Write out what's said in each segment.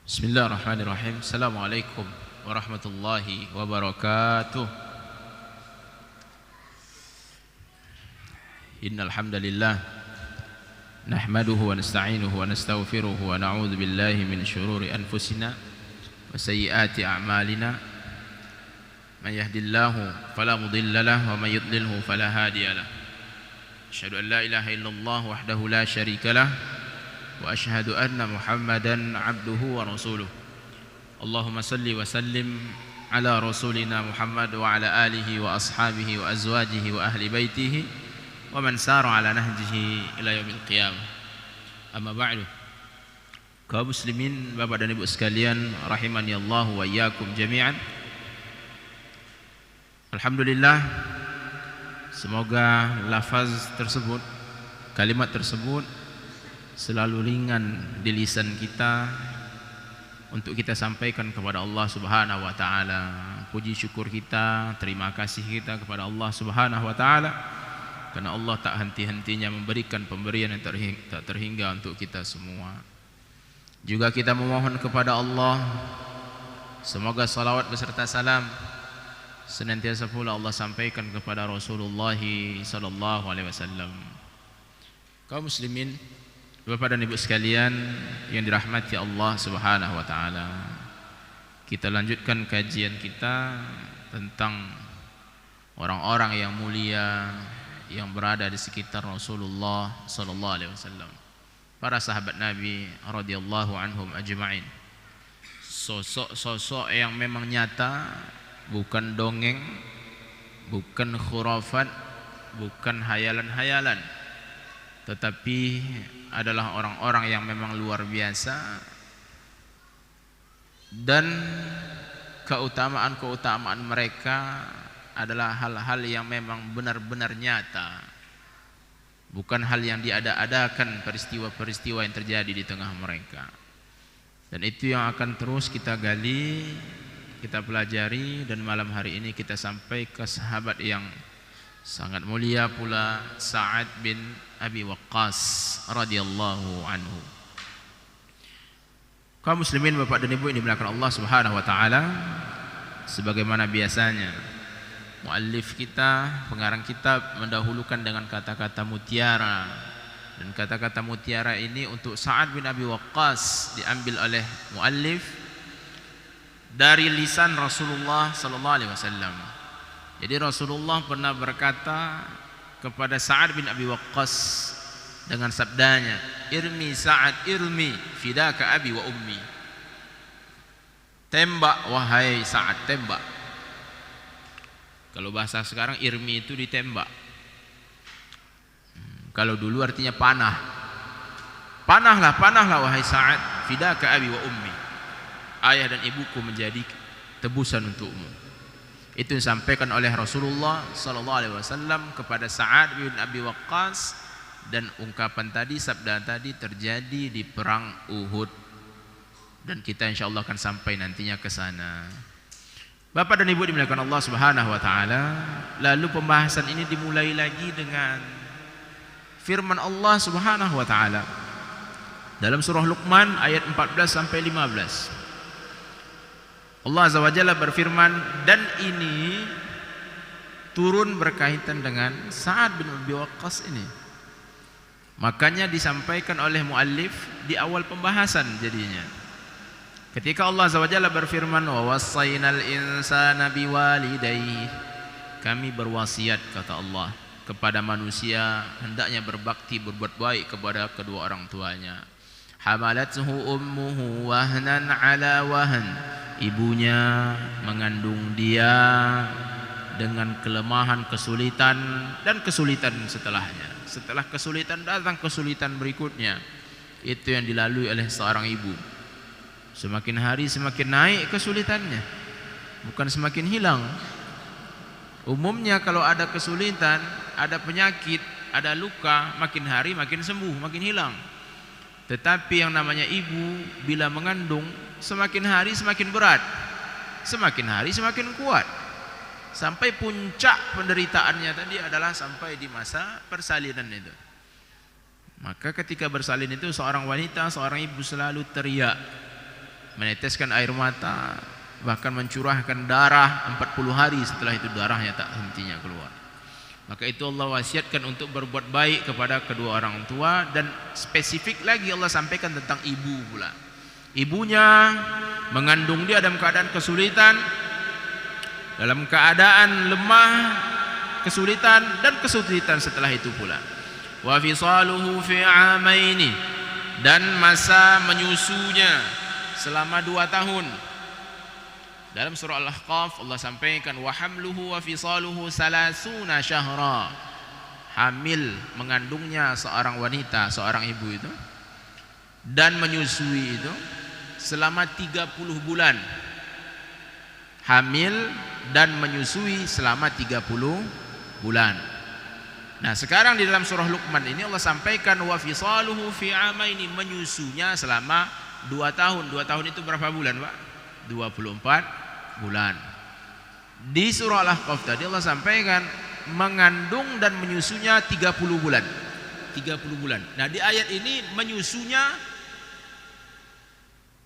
Bismillahirrahmanirrahim. Assalamualaikum warahmatullahi wabarakatuh. Innal hamdalillah nahmaduhu wa nasta'inuhu wa nastaghfiruhu wa na'udzu billahi min shururi anfusina wa sayyiati a'malina. Man yahdihillahu fala mudilla lahu wa man yudlilhu fala hadiya lahu. Asyhadu an la ilaha illallah wahdahu la syarika lahu wa asyhadu anna Muhammadan abduhu wa rasuluh. Allahumma salli wa sallim ala rasulina Muhammad wa ala alihi wa ashabihi wa azwajihi wa ahli baitihi wa man sara ala nahjihi ila yaumil qiyamah. Amma ba'du. Kaum muslimin, Bapak dan Ibu sekalian, rahimani Allah wa iyyakum jami'an. Alhamdulillah, semoga lafaz tersebut, kalimat tersebut selalu ringan di lisan kita untuk kita sampaikan kepada Allah Subhanahu wa taala. Puji syukur kita, terima kasih kita kepada Allah Subhanahu wa taala karena Allah tak henti-hentinya memberikan pemberian yang tak terhingga untuk kita semua. Juga kita memohon kepada Allah semoga salawat beserta salam senantiasa pula Allah sampaikan kepada Rasulullah sallallahu alaihi wasallam. Kaum muslimin, Bapak dan Ibu sekalian yang dirahmati Allah Subhanahu wa taala. Kita lanjutkan kajian kita tentang orang-orang yang mulia yang berada di sekitar Rasulullah sallallahu alaihi wasallam. Para sahabat Nabi radhiyallahu anhum ajma'in. Sosok-sosok yang memang nyata, bukan dongeng, bukan khurafat, bukan hayalan-hayalan, tetapi adalah orang-orang yang memang luar biasa dan keutamaan-keutamaan mereka adalah hal-hal yang memang benar-benar nyata, bukan hal yang diada-adakan peristiwa-peristiwa yang terjadi di tengah mereka. Dan itu yang akan terus kita gali, kita pelajari, dan malam hari ini kita sampai ke sahabat yang sangat mulia pula, Sa'ad bin Abi Waqqas radhiyallahu anhu. Kaum muslimin, Bapak dan Ibu yang dimuliakan Allah Subhanahu wa taala, sebagaimana biasanya muallif kita, pengarang kitab, mendahulukan dengan kata-kata mutiara. Dan kata-kata mutiara ini untuk Sa'ad bin Abi Waqqas diambil oleh muallif dari lisan Rasulullah sallallahu alaihi wasallam. Jadi Rasulullah pernah berkata kepada Sa'ad bin Abi Waqqas dengan sabdanya, "Irmi Sa'ad, irmi, fidaka abi wa ummi." Tembak wahai Sa'ad, tembak. Kalau bahasa sekarang irmi itu ditembak. Kalau dulu artinya panah. Panahlah, panahlah wahai Sa'ad, fidaka abi wa ummi. Ayah dan ibuku menjadi tebusan untukmu. Itu disampaikan oleh Rasulullah sallallahu alaihi wasallam kepada Sa'ad bin Abi Waqqas, dan ungkapan tadi, sabda tadi terjadi di perang Uhud, dan kita insyaallah akan sampai nantinya ke sana. Bapak dan Ibu dimuliakan Allah Subhanahu wa taala, lalu pembahasan ini dimulai lagi dengan firman Allah Subhanahu wa taala dalam surah Luqman ayat 14 sampai 15. Allah Azza wa Jalla berfirman, dan ini turun berkaitan dengan Sa'ad bin Abi Waqqas ini. Makanya disampaikan oleh muallif di awal pembahasan jadinya. Ketika Allah Azza wa Jalla berfirman, wa wassaynal insana biwalidayhi, kami berwasiat, kata Allah, kepada manusia hendaknya berbakti, berbuat baik kepada kedua orang tuanya. Hamalathu ummuhu wahnan ala wahn, ibunya mengandung dia dengan kelemahan, kesulitan, dan kesulitan setelahnya. Setelah kesulitan datang kesulitan berikutnya. Itu yang dilalui oleh seorang ibu. Semakin hari semakin naik kesulitannya, bukan semakin hilang. Umumnya kalau ada kesulitan, ada penyakit, ada luka, makin hari makin sembuh, makin hilang. Tetapi yang namanya ibu bila mengandung, semakin hari semakin berat, semakin hari semakin kuat, sampai puncak penderitaannya tadi adalah sampai di masa persalinan itu. Maka ketika bersalin itu seorang wanita, seorang ibu selalu teriak, meneteskan air mata, bahkan mencurahkan darah 40 hari setelah itu darahnya tak hentinya keluar. Maka itu Allah wasiatkan untuk berbuat baik kepada kedua orang tua, dan spesifik lagi Allah sampaikan tentang ibu pula. Ibunya mengandung dia dalam keadaan kesulitan, dalam keadaan lemah, kesulitan dan kesulitan setelah itu pula. Wa fisaluhu fi amaini, dan masa menyusunya selama 2 tahun. Dalam surah Al-Ahqaf Allah sampaikan wa hamluhu wa fisaluhu 30 syahra. Hamil, mengandungnya seorang wanita, seorang ibu itu, dan menyusui itu selama 30 bulan. Hamil dan menyusui selama 30 bulan. Nah, sekarang di dalam surah Luqman ini Allah sampaikan wa fisaluhu fi amaini, menyusunya selama 2 tahun. 2 tahun itu berapa bulan, Pak? 24 bulan. Di surah Al-Ahqaf tadi Allah sampaikan mengandung dan menyusunya 30 bulan. 30 bulan. Nah, di ayat ini menyusunya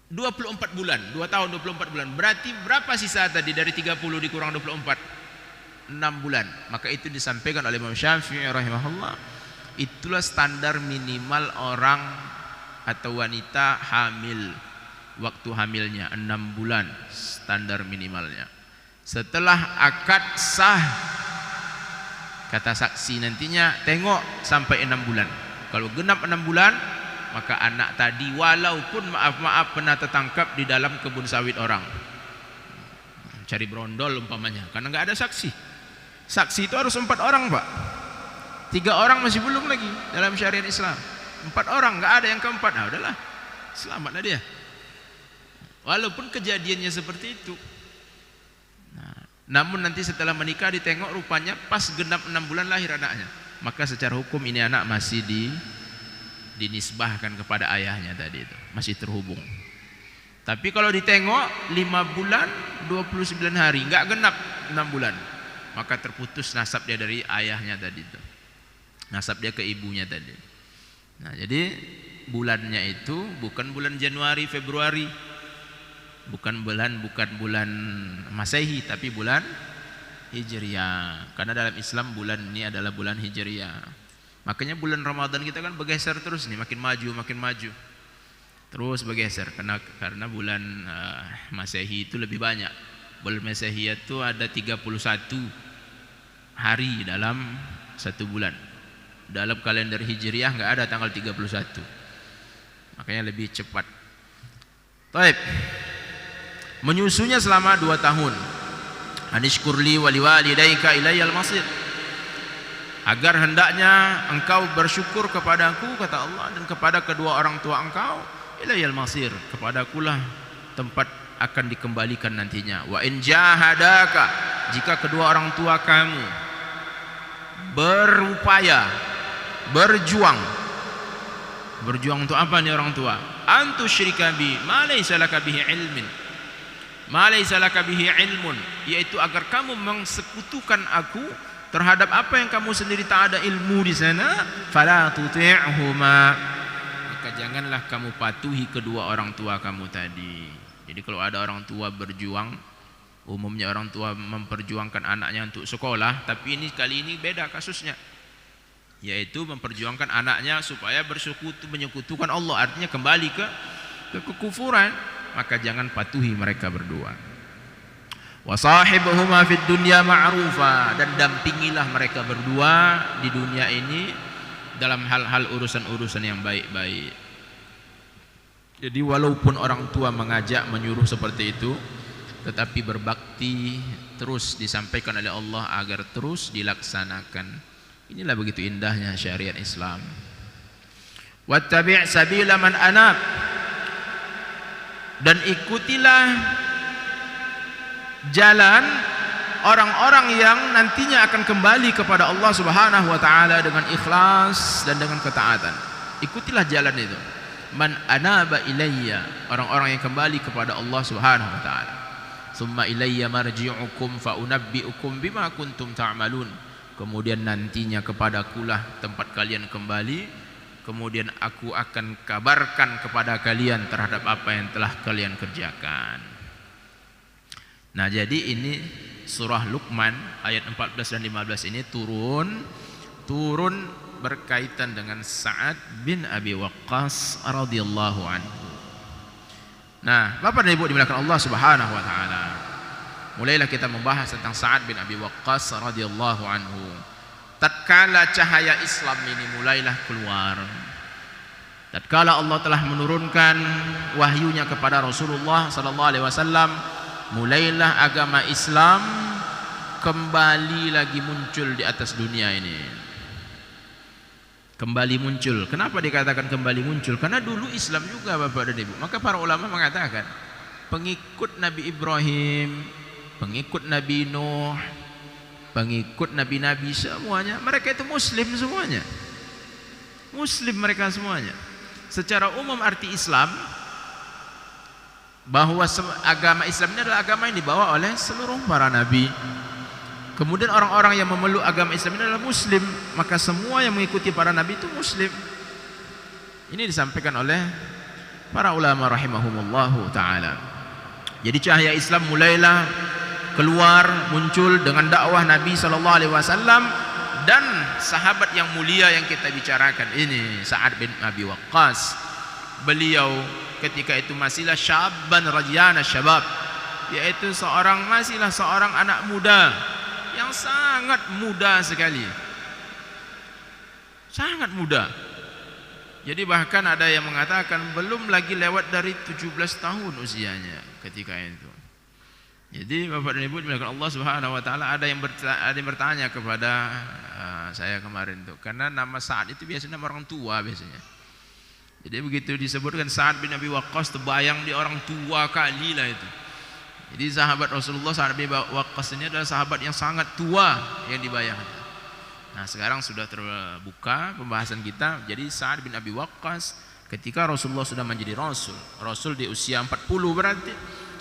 24 bulan. 2 tahun 24 bulan. Berarti berapa sisa tadi dari 30 dikurang 24? 6 bulan. Maka itu disampaikan oleh Imam Syafi'i rahimahullah, itulah standar minimal orang atau wanita hamil. Waktu hamilnya 6 bulan standar minimalnya. Setelah akad sah, kata saksi nantinya tengok sampai 6 bulan. Kalau genap 6 bulan, maka anak tadi walaupun maaf-maaf pernah tertangkap di dalam kebun sawit orang, cari berondol umpamanya, karena nggak ada saksi. Saksi itu harus 4 orang, Pak. 3 orang masih belum lagi dalam syariat Islam. 4 orang, nggak ada yang keempat. Nah, udahlah, selamatlah dia. Walaupun kejadiannya seperti itu. Nah, namun nanti setelah menikah ditengok rupanya pas genap 6 bulan lahir anaknya. Maka secara hukum ini anak masih dinisbahkan kepada ayahnya tadi itu. Masih terhubung. Tapi kalau ditengok 5 bulan 29 hari, nggak genap 6 bulan, maka terputus nasab dia dari ayahnya tadi itu. Nasab dia ke ibunya tadi. Nah, jadi bulannya itu bukan bulan Januari, Februari, bukan bulan Masehi, tapi bulan Hijriah. Karena dalam Islam bulan ini adalah bulan Hijriah. Makanya bulan Ramadan kita kan bergeser terus nih, makin maju. Terus bergeser karena bulan Masehi itu lebih banyak. Bulan Masehi itu ada 31 hari dalam 1 bulan. Dalam kalender Hijriah enggak ada tanggal 31. Makanya lebih cepat. Baik. Menyusunya selama 2 tahun. Anishkurli wa liwalidayka ilayyal masir. Agar hendaknya engkau bersyukur kepadaku, kata Allah, dan kepada kedua orang tua engkau, ilayyal masir, kepadakulah tempat akan dikembalikan nantinya. Wa in jahadaka, jika kedua orang tua kamu berupaya, berjuang untuk apa nih orang tua? Antu syirika bi ma laysa laka bihi ilmin, ma laysa laka bihi ilmun, yaitu agar kamu mengsekutukan aku terhadap apa yang kamu sendiri tak ada ilmu di sana. Fala tuti'huma, maka janganlah kamu patuhi kedua orang tua kamu tadi. Jadi kalau ada orang tua berjuang, umumnya orang tua memperjuangkan anaknya untuk sekolah, tapi kali ini beda kasusnya, yaitu memperjuangkan anaknya supaya menyekutukan Allah, artinya kembali ke kekufuran. Maka jangan patuhi mereka berdua. Wasahibuhuma fid dunya ma'rufa, dan dampingilah mereka berdua di dunia ini dalam hal-hal urusan-urusan yang baik-baik. Jadi walaupun orang tua mengajak, menyuruh seperti itu, tetapi berbakti terus disampaikan oleh Allah agar terus dilaksanakan. Inilah begitu indahnya syariat Islam. Wattabi' sabila man anab, dan ikutilah jalan orang-orang yang nantinya akan kembali kepada Allah Subhanahu wa taala dengan ikhlas dan dengan ketaatan. Ikutilah jalan itu. Man anaba ilayya, orang-orang yang kembali kepada Allah Subhanahu wa taala. Summa ilayya marji'ukum fa unabbi'ukum bima kuntum ta'malun. Kemudian nantinya kepadakulah tempat kalian kembali, kemudian aku akan kabarkan kepada kalian terhadap apa yang telah kalian kerjakan. Nah, jadi ini surah Luqman ayat 14 dan 15 ini turun berkaitan dengan Sa'ad bin Abi Waqqas radhiyallahu anhu. Nah, Bapak dan Ibu dimuliakan Allah Subhanahu wa taala. Mulailah kita membahas tentang Sa'ad bin Abi Waqqas radhiyallahu anhu. Tatkala cahaya Islam ini mulailah keluar, tatkala Allah telah menurunkan wahyunya kepada Rasulullah sallallahu alaihi wasallam, mulailah agama Islam kembali lagi muncul di atas dunia ini. Kembali muncul. Kenapa dikatakan kembali muncul? Karena dulu Islam juga, Bapak dan Ibu. Maka para ulama mengatakan pengikut Nabi Ibrahim, pengikut Nabi Nuh, pengikut nabi-nabi semuanya, mereka itu muslim semuanya. Muslim mereka semuanya. Secara umum arti Islam, bahwa agama Islam ini adalah agama yang dibawa oleh seluruh para nabi. Kemudian orang-orang yang memeluk agama Islam ini adalah muslim, maka semua yang mengikuti para nabi itu muslim. Ini disampaikan oleh para ulama rahimahumullahu taala. Jadi cahaya Islam mulailah keluar, muncul dengan dakwah Nabi sallallahu alaihi wasallam dan sahabat yang mulia yang kita bicarakan ini, Sa'ad bin Abi Waqqas. Beliau ketika itu masihlah syabban rajana syabab, yaitu masihlah seorang anak muda yang sangat muda sekali. Sangat muda. Jadi bahkan ada yang mengatakan belum lagi lewat dari 17 tahun usianya ketika itu. Jadi Bapak dan Ibu dimuliakan Allah Subhanahu wa taala, ada yang bertanya kepada saya kemarin tuh, karena nama Sa'ad itu biasanya nama orang tua biasanya. Jadi begitu disebutkan Sa'ad bin Abi Waqqas, terbayang di orang tua kali lah itu. Jadi sahabat Rasulullah Sa'ad bin Abi Waqqas ini adalah sahabat yang sangat tua yang dibayangkan. Nah, sekarang sudah terbuka pembahasan kita. Jadi Sa'ad bin Abi Waqqas ketika Rasulullah sudah menjadi Rasul di usia 40 berarti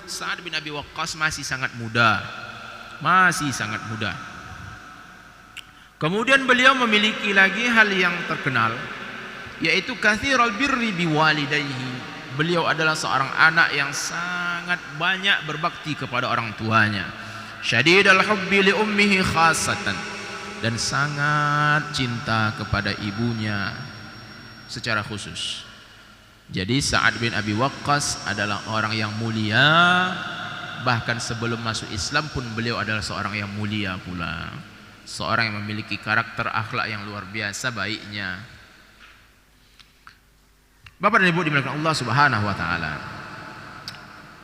Sa'ad bin Abi Waqqas masih sangat muda. Kemudian beliau memiliki lagi hal yang terkenal, yaitu katsirul birri biwalidayhi. Beliau adalah seorang anak yang sangat banyak berbakti kepada orang tuanya. Syadidul hubbi li ummihi khassatan, dan sangat cinta kepada ibunya secara khusus. Jadi Sa'ad bin Abi Waqqas adalah orang yang mulia. Bahkan sebelum masuk Islam pun beliau adalah seorang yang mulia pula, seorang yang memiliki karakter akhlak yang luar biasa baiknya. Bapak dan Ibu dimuliakan Allah Subhanahu wa taala.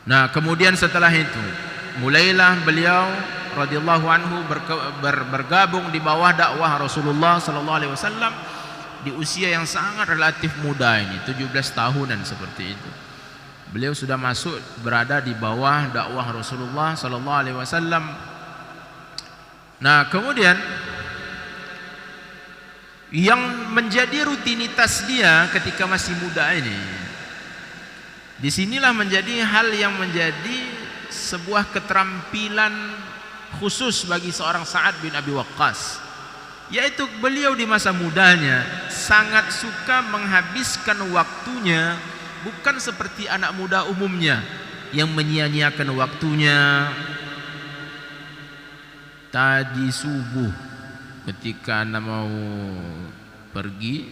Nah, kemudian setelah itu mulailah beliau radhiyallahu anhu bergabung di bawah dakwah Rasulullah sallallahu alaihi wasallam di usia yang sangat relatif muda ini, 17 tahunan seperti itu. Beliau sudah masuk berada di bawah dakwah Rasulullah sallallahu alaihi wasallam. Nah, kemudian yang menjadi rutinitas dia ketika masih muda ini, disinilah menjadi hal yang menjadi sebuah keterampilan khusus bagi seorang Sa'ad bin Abi Waqqas, yaitu beliau di masa mudanya sangat suka menghabiskan waktunya, bukan seperti anak muda umumnya yang menyia-nyiakan waktunya. Tadi subuh ketika anda mau pergi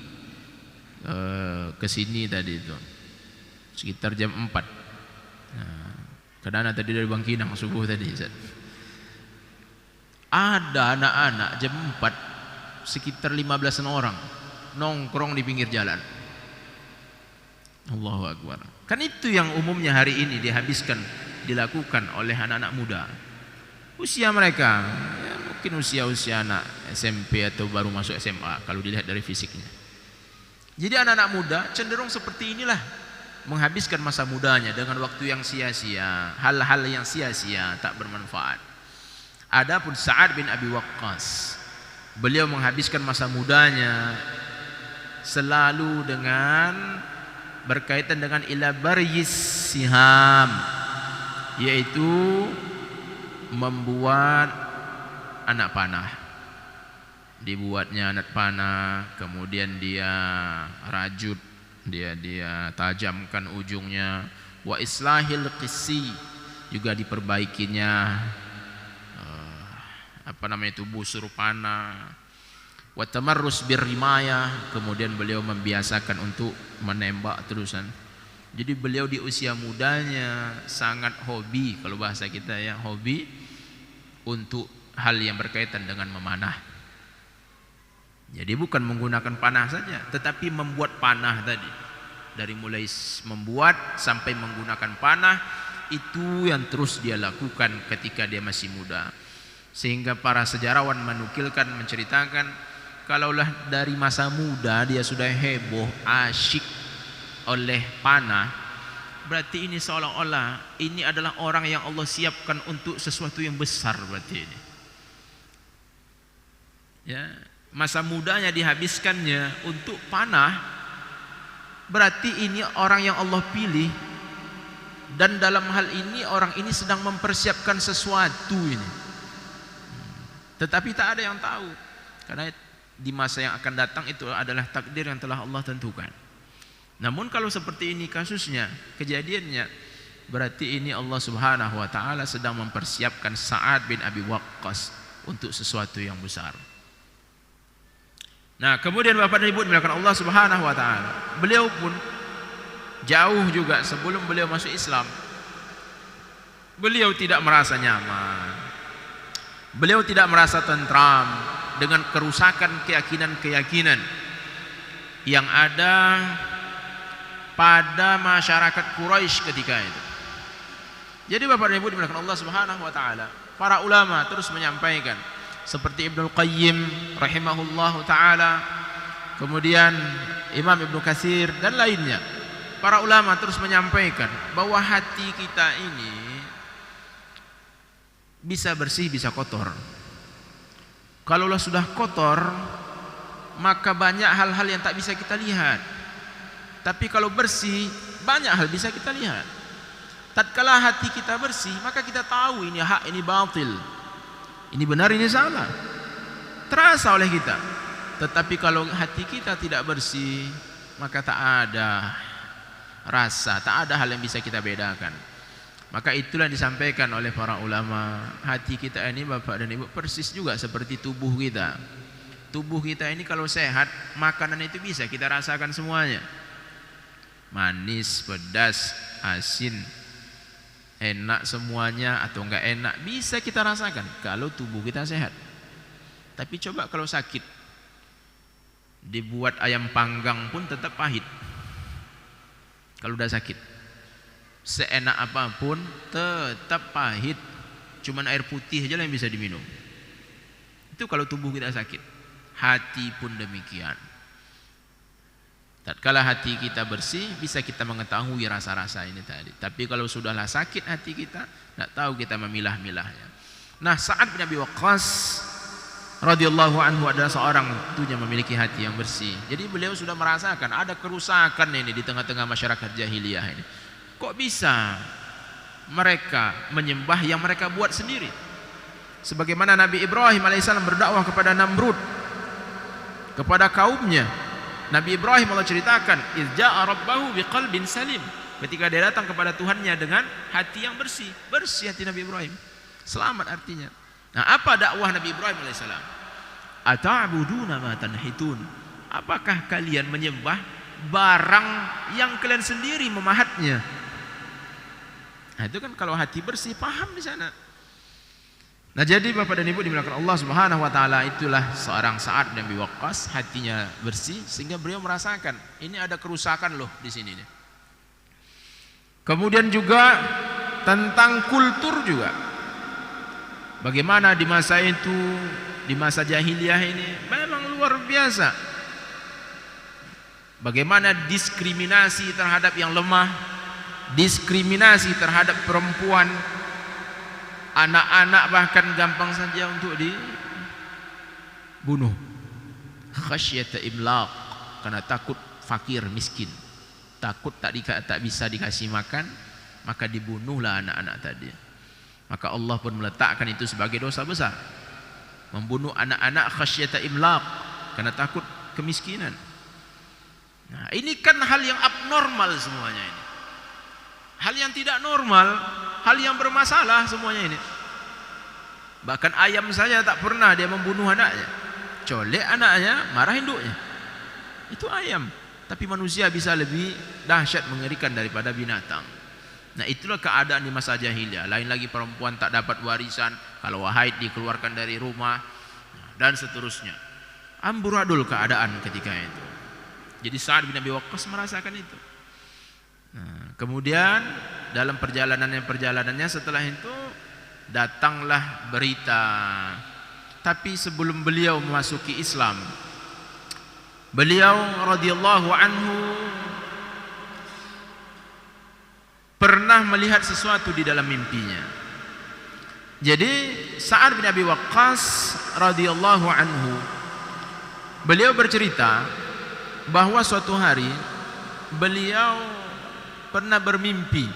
ke sini tadi itu sekitar jam 4. Nah, karena tadi dari Bangkinang subuh tadi, ada anak-anak jam 4 sekitar 15 orang nongkrong di pinggir jalan. Allahu Akbar. Kan itu yang umumnya hari ini dilakukan oleh anak-anak muda. Usia mereka ya, mungkin usia anak SMP atau baru masuk SMA kalau dilihat dari fisiknya. Jadi anak-anak muda cenderung seperti inilah, menghabiskan masa mudanya dengan waktu yang sia-sia, hal-hal yang sia-sia, tak bermanfaat. Adapun Sa'ad bin Abi Waqqas, beliau menghabiskan masa mudanya selalu dengan berkaitan dengan ila baryis siham, yaitu membuat anak panah. dibuatnya anak panah, kemudian dia rajut, dia tajamkan ujungnya. Wa islahil qisi, juga diperbaikinya busur panah. Wa tamarrus birrimaya, kemudian beliau membiasakan untuk menembak terusan. Jadi beliau di usia mudanya sangat hobi, kalau bahasa kita ya, hobi untuk hal yang berkaitan dengan memanah. Jadi bukan menggunakan panah saja, tetapi membuat panah tadi. Dari mulai membuat sampai menggunakan panah, itu yang terus dia lakukan ketika dia masih muda. Sehingga para sejarawan menukilkan, menceritakan, kalaulah dari masa muda dia sudah heboh, asyik oleh panah, berarti ini seolah-olah ini adalah orang yang Allah siapkan untuk sesuatu yang besar. Berarti ini ya, masa mudanya dihabiskannya untuk panah, berarti ini orang yang Allah pilih, dan dalam hal ini orang ini sedang mempersiapkan sesuatu ini. Tetapi tak ada yang tahu, karena di masa yang akan datang itu adalah takdir yang telah Allah tentukan. Namun kalau seperti ini kasusnya, kejadiannya, berarti ini Allah Subhanahu wa taala sedang mempersiapkan Sa'ad bin Abi Waqqas untuk sesuatu yang besar. Nah, kemudian Bapak dan Ibu dimulakan Allah Subhanahu wa taala, beliau pun jauh juga sebelum beliau masuk Islam, beliau tidak merasa nyaman, beliau tidak merasa tentram dengan kerusakan keyakinan-keyakinan yang ada pada masyarakat Quraisy ketika itu. Jadi Bapak dan Ibu dimulakan Allah Subhanahu wa taala, para ulama terus menyampaikan, seperti Ibnu Qayyim rahimahullahu taala, kemudian Imam Ibnu Katsir dan lainnya. Para ulama terus menyampaikan bahwa hati kita ini bisa bersih, bisa kotor. Kalaulah sudah kotor, maka banyak hal-hal yang tak bisa kita lihat. Tapi kalau bersih, banyak hal bisa kita lihat. Tatkala hati kita bersih, maka kita tahu ini hak, ini batil, ini benar, ini salah, terasa oleh kita. Tetapi kalau hati kita tidak bersih, maka tak ada rasa, tak ada hal yang bisa kita bedakan. Maka itulah yang disampaikan oleh para ulama, hati kita ini Bapak dan Ibu persis juga seperti tubuh kita. Tubuh kita ini kalau sehat, makanan itu bisa kita rasakan semuanya. Manis, pedas, asin, enak semuanya atau enggak enak bisa kita rasakan kalau tubuh kita sehat. Tapi coba kalau sakit, dibuat ayam panggang pun tetap pahit. Kalau udah sakit, seenak apapun tetap pahit. Cuman air putih aja yang bisa diminum. Itu kalau tubuh kita sakit. Hati pun demikian. Tatkala hati kita bersih, bisa kita mengetahui rasa-rasa ini tadi. Tapi kalau sudahlah sakit hati kita, tidak tahu kita memilah-milahnya. Nah, Sa'ad bin Abi Waqqas radhiyallahu anhu adalah seorang yang memiliki hati yang bersih. Jadi beliau sudah merasakan ada kerusakan ini di tengah-tengah masyarakat jahiliyah ini. Kok bisa mereka menyembah yang mereka buat sendiri? Sebagaimana Nabi Ibrahim alaihissalam berdakwah kepada Namrud, kepada kaumnya. Nabi Ibrahim Allah ceritakan, "Idza'a rabbahu biqalbin salim." Ketika dia datang kepada Tuhannya dengan hati yang bersih. Bersih hati Nabi Ibrahim. Selamat artinya. Nah, apa dakwah Nabi Ibrahim alaihissalam? Ata'buduna ma tanhitun. Apakah kalian menyembah barang yang kalian sendiri memahatnya? Nah, itu kan kalau hati bersih, paham di sana. Nah, jadi Bapak dan Ibu dimuliakan Allah Subhanahu wa taala, itulah seorang Sa'ad bin Abi Waqqas, hatinya bersih sehingga beliau merasakan ini ada kerusakan loh di sini nih. Kemudian juga tentang kultur juga. Bagaimana di masa itu, di masa jahiliyah ini memang luar biasa. Bagaimana diskriminasi terhadap yang lemah, diskriminasi terhadap perempuan, anak-anak bahkan gampang saja untuk dibunuh. Khasyata imlaq, karena takut fakir miskin, takut tak bisa dikasih makan, maka dibunuhlah anak-anak tadi. Maka Allah pun meletakkan itu sebagai dosa besar. membunuh anak-anak khasyata imlaq, karena takut kemiskinan. Nah, ini kan hal yang abnormal semuanya ini. Hal yang tidak normal, hal yang bermasalah semuanya ini. Bahkan ayam saja tak pernah dia membunuh anaknya. Colek anaknya, marah induknya. Itu ayam. Tapi manusia bisa lebih dahsyat, mengerikan daripada binatang. Nah, itulah keadaan di masa jahiliyah. Lain lagi perempuan tak dapat warisan, kalau haid dikeluarkan dari rumah, dan seterusnya. Amburadul keadaan ketika itu. Jadi Sa'ad bin Abi Waqqas merasakan itu. Nah, kemudian dalam perjalanannya setelah itu datanglah berita. Tapi sebelum beliau memasuki Islam, beliau radhiyallahu anhu pernah melihat sesuatu di dalam mimpinya. Jadi Sa'ad bin Abi Waqqas radhiyallahu anhu, beliau bercerita bahwa suatu hari beliau pernah bermimpi.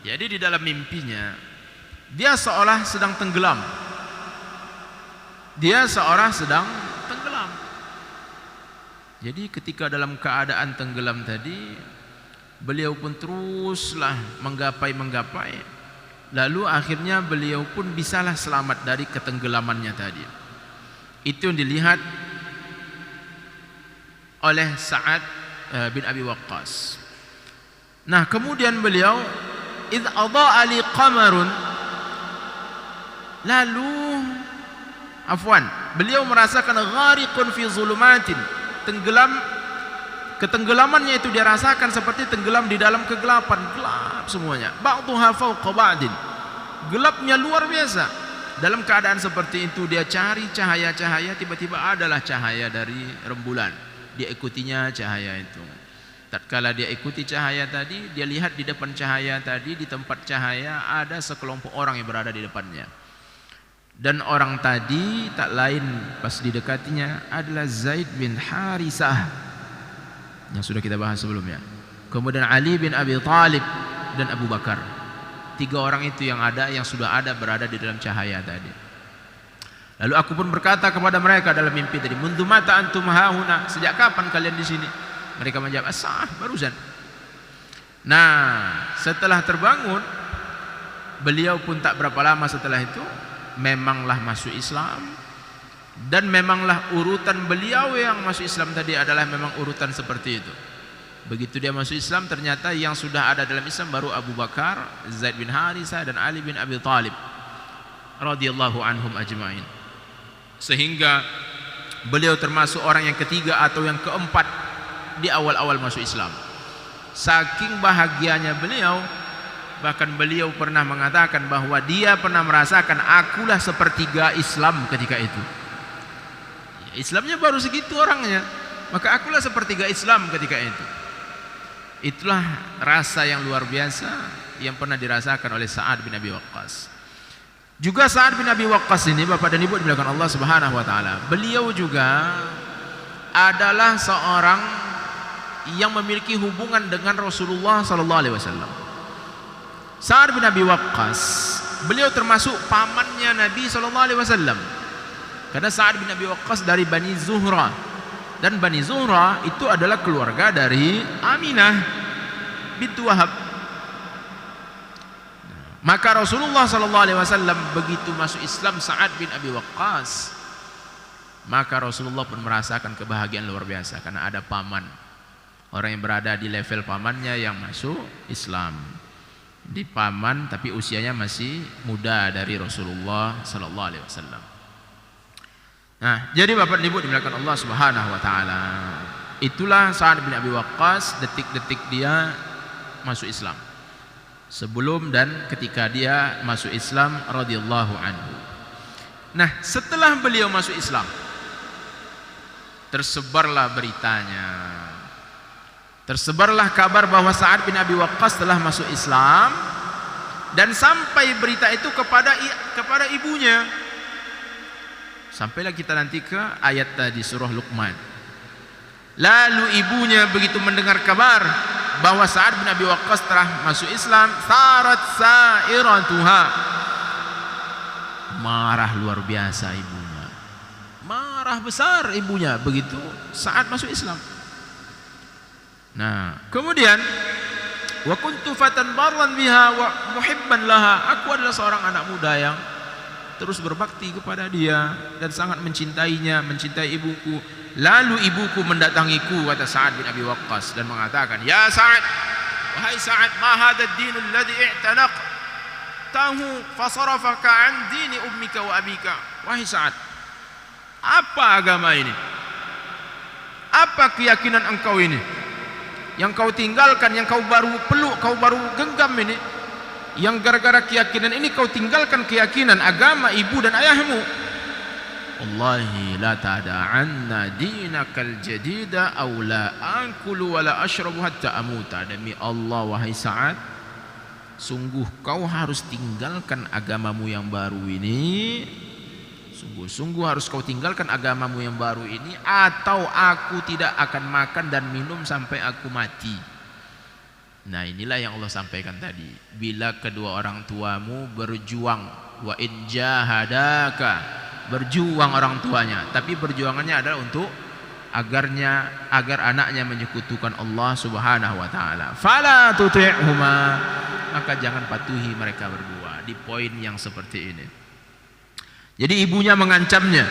Jadi di dalam mimpinya dia seolah sedang tenggelam. Dia seolah sedang tenggelam. Jadi ketika dalam keadaan tenggelam tadi, beliau pun teruslah menggapai. Lalu akhirnya beliau pun bisalah selamat dari ketenggelamannya tadi. Itu yang dilihat oleh Sa'ad bin Abi Waqqas. Nah, kemudian beliau idh adha'a li qamarun, beliau merasakan ghariqun fi zulumatin, ketenggelamannya itu dia rasakan seperti tenggelam di dalam kegelapan, gelap semuanya. Ba'dhuha fawqa ba'din, gelapnya luar biasa. Dalam keadaan seperti itu dia cari cahaya-cahaya, tiba-tiba adalah cahaya dari rembulan. Dia ikutinya cahaya itu. Tatkala dia ikuti cahaya tadi, dia lihat di depan cahaya tadi, di tempat cahaya ada sekelompok orang yang berada di depannya. Dan orang tadi tak lain pas didekatinya adalah Zaid bin Harisah yang sudah kita bahas sebelumnya. Kemudian Ali bin Abi Thalib dan Abu Bakar. 3 orang itu yang sudah ada berada di dalam cahaya tadi. Lalu aku pun berkata kepada mereka dalam mimpi tadi, "Mundu mata antum hauna?" Sejak kapan kalian di sini? Mereka menjawab, barusan. Nah, setelah terbangun, beliau pun tak berapa lama setelah itu memanglah masuk Islam. Dan memanglah urutan beliau yang masuk Islam tadi adalah memang urutan seperti itu. Begitu dia masuk Islam, ternyata yang sudah ada dalam Islam baru Abu Bakar, Zaid bin Harisah dan Ali bin Abi Thalib radhiyallahu anhum ajma'in. Sehingga beliau termasuk orang yang ketiga atau yang keempat di awal-awal masuk Islam. Saking bahagianya beliau, bahkan beliau pernah mengatakan bahwa dia pernah merasakan akulah sepertiga Islam ketika itu. Islamnya baru segitu orangnya, maka akulah sepertiga Islam ketika itu. Itulah rasa yang luar biasa yang pernah dirasakan oleh Sa'ad bin Abi Waqqas. Juga Sa'ad bin Abi Waqqas ini, Bapak dan Ibu dimuliakan Allah Subhanahu wa taala, beliau juga adalah seorang yang memiliki hubungan dengan Rasulullah sallallahu alaihi wasallam. Sa'ad bin Abi Waqqas, beliau termasuk pamannya Nabi sallallahu alaihi wasallam. Karena Sa'ad bin Abi Waqqas dari Bani Zuhra, dan Bani Zuhra itu adalah keluarga dari Aminah bintu Wahab. Maka Rasulullah sallallahu alaihi wasallam begitu masuk Islam Sa'ad bin Abi Waqqas, maka Rasulullah pun merasakan kebahagiaan luar biasa karena ada paman, orang yang berada di level pamannya yang masuk Islam. Di paman tapi usianya masih muda dari Rasulullah sallallahu alaihi wasallam. Nah, jadi Bapak dan Ibu dimuliakan Allah Subhanahu wa taala, itulah Sa'ad bin Abi Waqqas detik-detik dia masuk Islam. Sebelum dan ketika dia masuk Islam radhiyallahu anhu. Nah, setelah beliau masuk Islam, tersebarlah beritanya. Tersebarlah kabar bahwa Sa'ad bin Abi Waqqas telah masuk Islam, dan sampai berita itu kepada ibunya. Sampailah kita nanti ke ayat tadi surah Luqman. Lalu ibunya begitu mendengar kabar bahwa Sa'ad bin Abi Waqqas telah masuk Islam, sarat sa'iratuha, marah luar biasa ibunya. Marah besar ibunya begitu saat masuk Islam. Nah, kemudian wa kuntu fatan barran biha wa muhibban laha. Aku adalah seorang anak muda yang terus berbakti kepada dia dan sangat mencintainya, mencintai ibuku. Lalu ibuku mendatangiku, kata Sa'ad bin Abi Waqqas, dan mengatakan, "Ya Sa'ad, wahai Sa'ad, ma hadha ad-din alladhi i'tanaqtahu fasarafaka 'an dini ummika wa abika." Wahai Sa'ad, apa agama ini? Apa keyakinan engkau ini? Yang kau tinggalkan, yang kau baru peluk, kau baru genggam ini, yang gara-gara keyakinan ini kau tinggalkan keyakinan agama ibu dan ayahmu. Wallahi la tada'anna dinakal jadida aw la akulu wa la ashrabu hatta amuta. Demi Allah wahai Sa'ad, sungguh kau harus tinggalkan agamamu yang baru ini. Sungguh-sungguh harus kau tinggalkan agamamu yang baru ini, atau aku tidak akan makan dan minum sampai aku mati. Nah, inilah yang Allah sampaikan tadi. Bila kedua orang tuamu berjuang, wa in jahadaka, berjuang orang tuanya, tapi perjuangannya adalah untuk agar anaknya menyekutukan Allah Subhanahu wa taala. Fala tuti'huma, maka jangan patuhi mereka berdua. Di poin yang seperti ini. Jadi ibunya mengancamnya,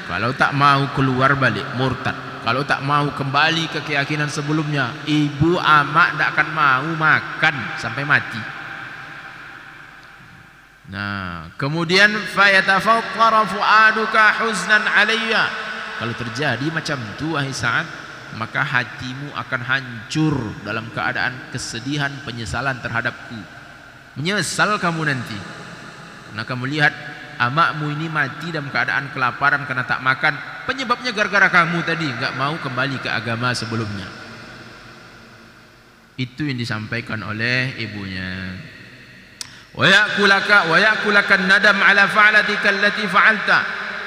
kalau tak mau keluar balik murtad, kalau tak mau kembali ke keyakinan sebelumnya, ibu amak tak akan mau makan sampai mati. Nah, kemudian fayatafaqqara fu'aduka huznan alayya. Kalau terjadi macam itu wahai Sa'ad, maka hatimu akan hancur dalam keadaan kesedihan, penyesalan terhadapku. Menyesal kamu nanti. Karena kamu lihat amakmu ini mati dalam keadaan kelaparan karena tak makan. Penyebabnya gara-gara kamu tadi enggak mau kembali ke agama sebelumnya. Itu yang disampaikan oleh ibunya. Wa ya'kulaka nadam ala fa'latika allati fa'alta.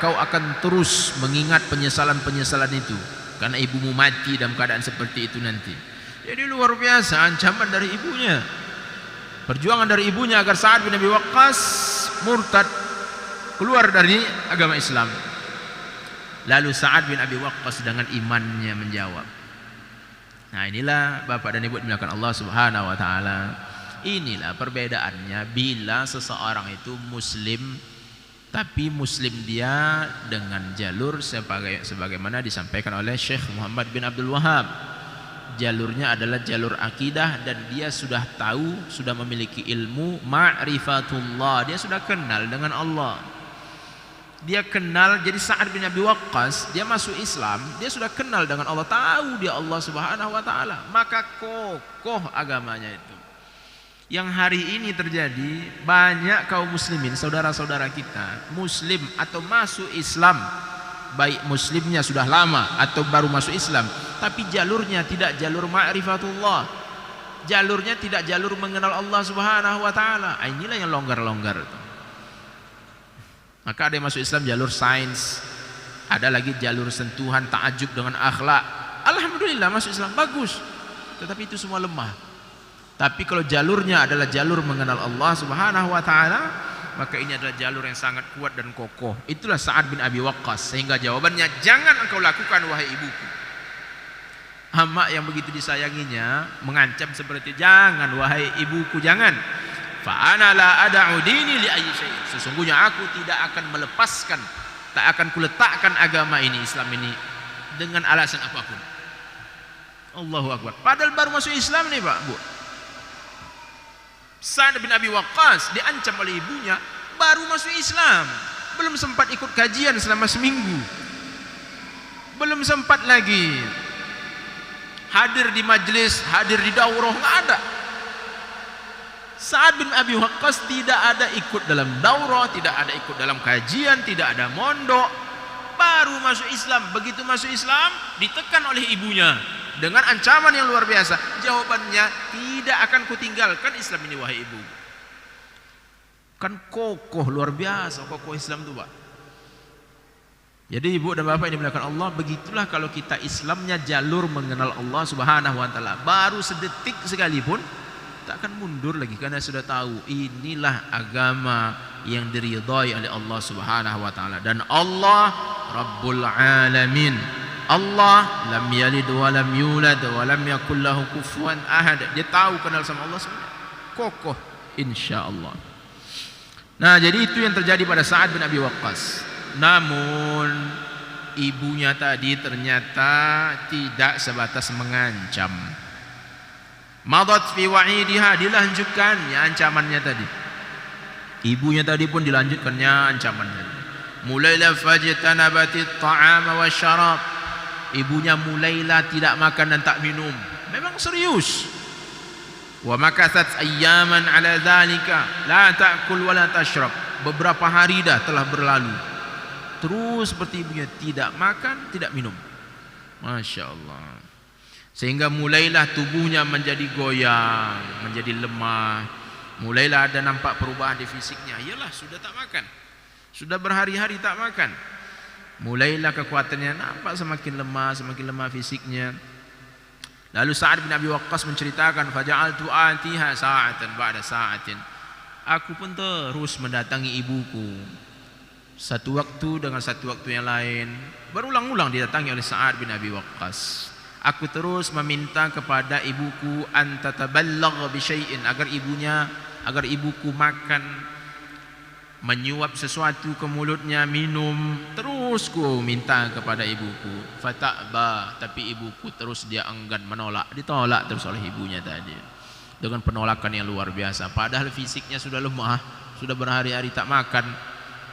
Kau akan terus mengingat penyesalan-penyesalan itu karena ibumu mati dalam keadaan seperti itu nanti. Jadi luar biasa ancaman dari ibunya. Perjuangan dari ibunya agar Sa'ad bin Abi Waqqas murtad, keluar dari agama Islam. Lalu Sa'ad bin Abi Waqqas dengan imannya menjawab. Nah, inilah Bapak dan Ibu dimuliakan Allah Subhanahu wa taala. Inilah perbedaannya bila seseorang itu muslim, tapi muslim dia dengan jalur sebagaimana disampaikan oleh Syekh Muhammad bin Abdul Wahhab. Jalurnya adalah jalur akidah, dan dia sudah tahu, sudah memiliki ilmu ma'rifatullah, dia sudah kenal dengan Allah. Dia kenal, jadi Sa'ad bin Abi Waqqas dia masuk Islam, dia sudah kenal dengan Allah, tahu dia Allah Subhanahu wa taala, maka kokoh agamanya itu. Yang hari ini terjadi, banyak kaum muslimin, saudara-saudara kita muslim atau masuk Islam, baik muslimnya sudah lama atau baru masuk Islam, tapi jalurnya tidak jalur ma'rifatullah, jalurnya tidak jalur mengenal Allah Subhanahu wa taala. Inilah yang longgar-longgar itu. Maka ada yang masuk Islam jalur sains, ada lagi jalur sentuhan ta'ajub dengan akhlak. Alhamdulillah masuk Islam bagus, tetapi itu semua lemah. Tapi kalau jalurnya adalah jalur mengenal Allah Subhanahu wa taala, maka ini adalah jalur yang sangat kuat dan kokoh. Itulah Sa'ad bin Abi Waqqas. Sehingga jawabannya, jangan engkau lakukan wahai ibuku. Amak yang begitu disayanginya mengancam seperti, jangan wahai ibuku, jangan. Fa ana la ad'u dini li ayyi syai'. Sesungguhnya aku tidak akan melepaskan, tak akan kuletakkan agama ini, Islam ini, dengan alasan apapun. Allahu Akbar. Padahal baru masuk Islam nih Pak, Bu. Sa'ad bin Abi Waqqas diancam oleh ibunya, baru masuk Islam, belum sempat ikut kajian selama seminggu, belum sempat lagi hadir di majlis, hadir di daurah, nggak ada. Sa'ad bin Abi Waqqas tidak ada ikut dalam daurah, tidak ada ikut dalam kajian, tidak ada mondok, baru masuk Islam. Begitu masuk Islam ditekan oleh ibunya dengan ancaman yang luar biasa. Jawabannya, tidak akan kutinggalkan Islam ini wahai ibu. Kan kokoh luar biasa, kokoh Islam itu Pak. Jadi ibu dan bapak yang dimuliakan Allah, begitulah kalau kita Islamnya jalur mengenal Allah Subhanahu wa taala, baru sedetik sekalipun tak akan mundur lagi karena sudah tahu inilah agama yang diridhai oleh Allah Subhanahu wa taala. Dan Allah Rabbul Alamin. Allah lam yalid wa lam yulad wa lam yakul lahu kufuwan ahad. Dia tahu kenal sama Allah sebenarnya. Kokoh insyaallah. Nah, jadi itu yang terjadi pada Sa'ad bin Abi Waqqas. Namun ibunya tadi ternyata tidak sebatas mengancam. Madat fi wa'idiha, dilanjutkannya ancamannya tadi. Ibunya tadi pun dilanjutkannya ancamannya. Mulailah fajtanabatit ta'ama wasyarab. Ibunya mulailah tidak makan dan tak minum. Memang serius. Wa makathat ayyaman ala dzalika la ta'kul wa la tashrab. Beberapa hari dah telah berlalu. Terus seperti ibunya tidak makan, tidak minum. Masya Allah. Sehingga mulailah tubuhnya menjadi goyang, menjadi lemah. Mulailah ada nampak perubahan di fisiknya. Iyalah sudah tak makan, sudah berhari-hari tak makan. Mulailah kekuatannya nampak semakin lemah fisiknya. Lalu Sa'ad bin Abi Waqqas menceritakan, faja'altu atiha sa'atan ba'da sa'atin. Aku pun terus mendatangi ibuku, satu waktu dengan satu waktu yang lain. Berulang-ulang didatangi oleh Sa'ad bin Abi Waqqas. Aku terus meminta kepada ibuku antataballagh bi syai'in, agar ibuku makan, menyuap sesuatu ke mulutnya, minum. Terus ku minta kepada ibuku. Fata'ba, tapi ibuku terus dia enggan, menolak. Ditolak terus oleh ibunya tadi dengan penolakan yang luar biasa. Padahal fisiknya sudah lemah, sudah berhari-hari tak makan,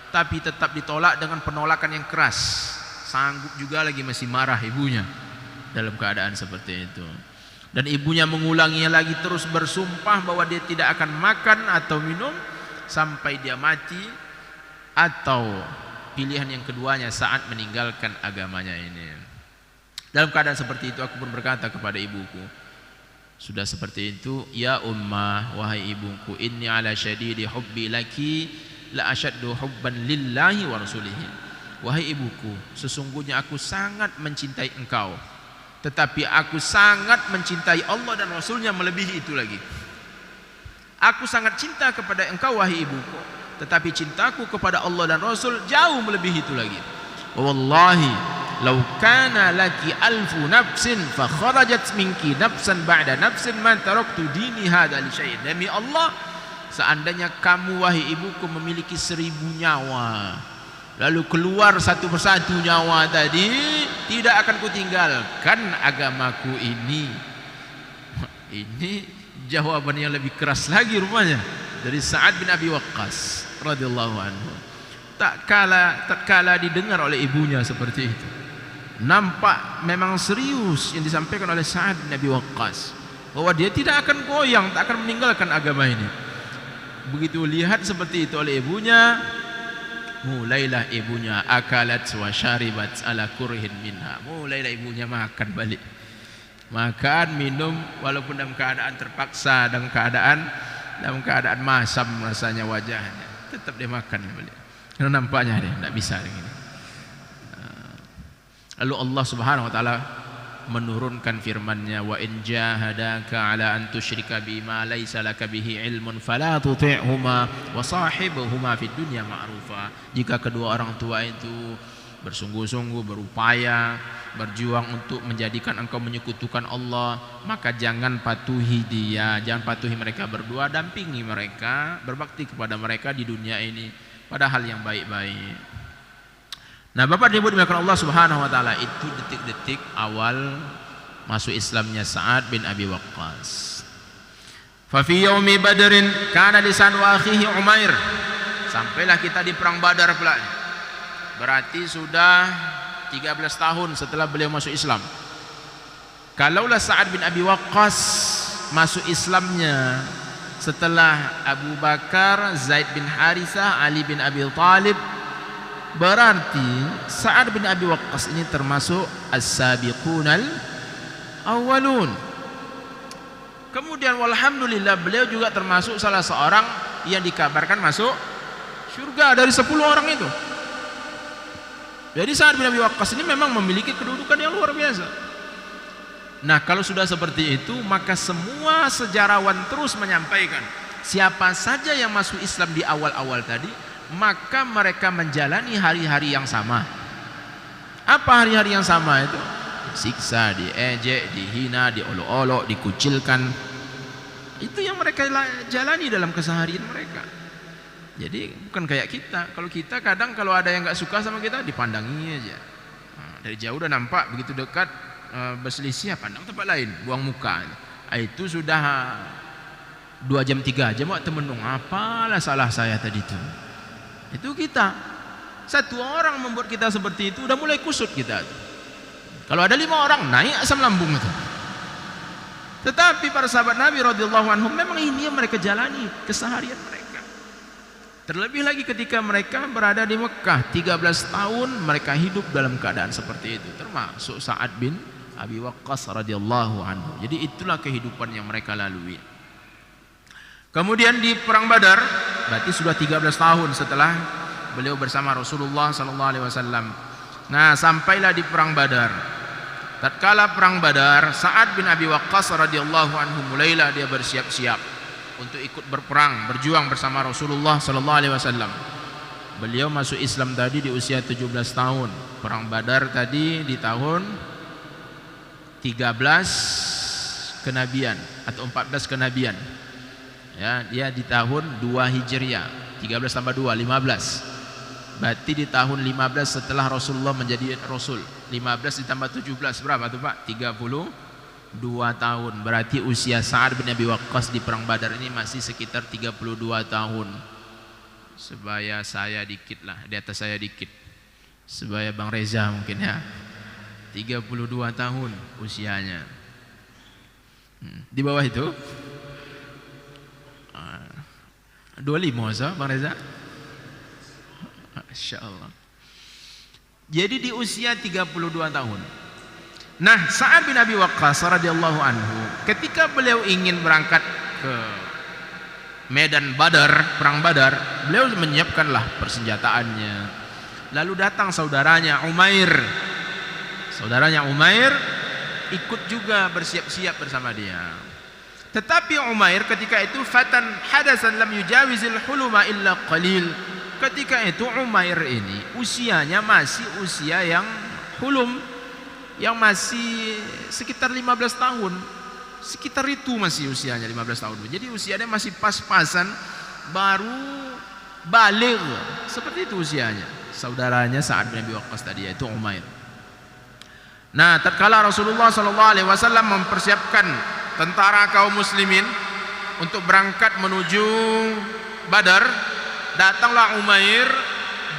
tapi tetap ditolak dengan penolakan yang keras. Sanggup juga lagi masih marah ibunya dalam keadaan seperti itu. Dan ibunya mengulanginya lagi, terus bersumpah bahwa dia tidak akan makan atau minum sampai dia mati, atau pilihan yang keduanya saat meninggalkan agamanya ini. Dalam keadaan seperti itu aku pun berkata kepada ibuku, sudah seperti itu, ya ummah, wahai ibuku, inni ala syadidi hubbi laki la asyaddu hubban lillahi wa rasulihi. Wahai ibuku, sesungguhnya aku sangat mencintai engkau, tetapi aku sangat mencintai Allah dan Rasulnya melebihi itu lagi. Aku sangat cinta kepada engkau wahai ibuku, tetapi cintaku kepada Allah dan Rasul jauh melebihi itu lagi. Wallahi law kana laki alfu nafsin fa kharajat minki nafsan ba'da nafsin man taraktu dini hadha li syai'in. Demi Allah, seandainya kamu wahai ibuku memiliki 1000 nyawa, lalu keluar satu persatu nyawa tadi, tidak akan kutinggalkan agamaku ini. Ini jawaban yang lebih keras lagi rupanya dari Sa'ad bin Abi Waqqas radhiyallahu anhu. Tak kala didengar oleh ibunya seperti itu, nampak memang serius yang disampaikan oleh Sa'ad bin Abi Waqqas, bahwa dia tidak akan goyang, tak akan meninggalkan agama ini. Begitu lihat seperti itu oleh ibunya, mulailah ibunya akalat wa syaribat ala kurhin minha. Mulailah ibunya makan balik, makan minum, walaupun dalam keadaan terpaksa, dalam keadaan masam rasanya wajahnya, tetap dia makan balik. Karena nampaknya dia tidak bisa begini. Lalu Allah Subhanahu wa taala menurunkan firman-Nya, wa in jahadaka ala an tusyrika bima laisa laka bihi ilmun fala tuti'huma wa sahibuhuma fid dunya ma'rufa. Jika kedua orang tua itu bersungguh-sungguh berupaya berjuang untuk menjadikan engkau menyekutukan Allah, maka jangan patuhi dia, jangan patuhi mereka berdua, dampingi mereka, berbakti kepada mereka di dunia ini pada hal yang baik-baik. Nah, Bapak Ibu dimuliakan Allah Subhanahu wa taala, itu detik-detik awal masuk Islamnya Sa'ad bin Abi Waqqas. Fa fi yaumi Badrin kana lisan wa akhihi Umair. Sampailah kita di perang Badar pula. Berarti sudah 13 tahun setelah beliau masuk Islam. Kalaulah Sa'ad bin Abi Waqqas masuk Islamnya setelah Abu Bakar, Zaid bin Harithah, Ali bin Abi Thalib, berarti Sa'ad bin Abi Waqqas ini termasuk as-sabiqunal awwalun. Kemudian walhamdulillah beliau juga termasuk salah seorang yang dikabarkan masuk surga dari 10 orang itu. Jadi Sa'ad bin Abi Waqqas ini memang memiliki kedudukan yang luar biasa. Nah, kalau sudah seperti itu, maka semua sejarawan terus menyampaikan, siapa saja yang masuk Islam di awal-awal tadi, maka mereka menjalani hari-hari yang sama. Apa hari-hari yang sama itu? Disiksa, diejek, dihina, diolok-olok, dikucilkan. Itu yang mereka jalani dalam keseharian mereka. Jadi bukan kayak kita. Kalau kita kadang kalau ada yang nggak suka sama kita, dipandangi aja. Dari jauh udah nampak, begitu dekat berselisih, pandang tempat lain, buang muka. Itu sudah 2 jam 3 jam waktu menung. Apalah salah saya tadi itu. Itu kita. Satu orang membuat kita seperti itu, udah mulai kusut kita. Kalau ada 5 orang, naik asam lambung itu. Tetapi para sahabat Nabi radhiyallahu anhum memang ini yang mereka jalani keseharian mereka. Terlebih lagi ketika mereka berada di Mekah 13 tahun, mereka hidup dalam keadaan seperti itu, termasuk Sa'ad bin Abi Waqqas radhiyallahu anhu. Jadi itulah kehidupan yang mereka lalui. Kemudian di perang Badar, berarti sudah 13 tahun setelah beliau bersama Rasulullah sallallahu alaihi wasallam. Nah, sampailah di perang Badar. Tatkala perang Badar, Sa'ad bin Abi Waqqas radhiyallahu anhu mulailah dia bersiap-siap untuk ikut berperang, berjuang bersama Rasulullah sallallahu alaihi wasallam. Beliau masuk Islam tadi di usia 17 tahun. Perang Badar tadi di tahun 13 kenabian atau 14 kenabian. Ya, dia di tahun 2 Hijriah. 13 tambah 2 15. Berarti di tahun 15 setelah Rasulullah menjadi Rasul. 15 ditambah 17 berapa tuh Pak? 32 tahun. Berarti usia Sa'ad bin Abi Waqqas di perang Badar ini masih sekitar 32 tahun. Sebaya saya dikit lah, di atas saya dikit. Sebaya Bang Reza mungkin ya. 32 tahun usianya. Di bawah itu 25 so, Bang Reza. Masyaallah. Jadi di usia 32 tahun. Nah, Sa'ad bin Abi Waqqas radhiyallahu anhu, ketika beliau ingin berangkat ke medan Badar, perang Badar, beliau menyiapkanlah persenjataannya. Lalu datang saudaranya Umair. Saudaranya Umair ikut juga bersiap-siap bersama dia. Tetapi Umair ketika itu fatan hadasan lam yujawizil huluma illa qalil. Ketika itu Umair ini usianya masih usia yang hulum, yang masih sekitar 15 tahun. Sekitar itu masih usianya 15 tahun. Jadi usianya masih pas-pasan, baru baligh. Seperti itu usianya. Saudaranya Sa'ad bin Abi Waqqas tadi, yaitu Umair. Nah, tatkala Rasulullah SAW mempersiapkan tentara kaum muslimin untuk berangkat menuju Badar, datanglah Umair.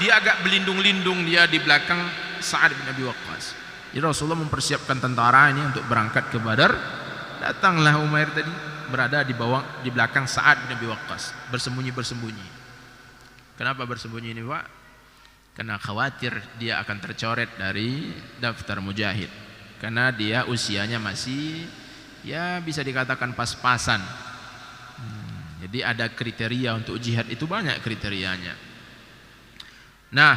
Dia agak berlindung-lindung, dia di belakang Sa'ad bin Abi Waqqas. Jadi Rasulullah mempersiapkan tentara ini untuk berangkat ke Badar. Datanglah Umair tadi berada di belakang Sa'ad bin Abi Waqqas, bersembunyi-bersembunyi. Kenapa bersembunyi ini, Pak? Karena khawatir dia akan tercoret dari daftar mujahid. Karena dia usianya masih ya bisa dikatakan pas-pasan. Jadi ada kriteria untuk jihad, itu banyak kriterianya. Nah,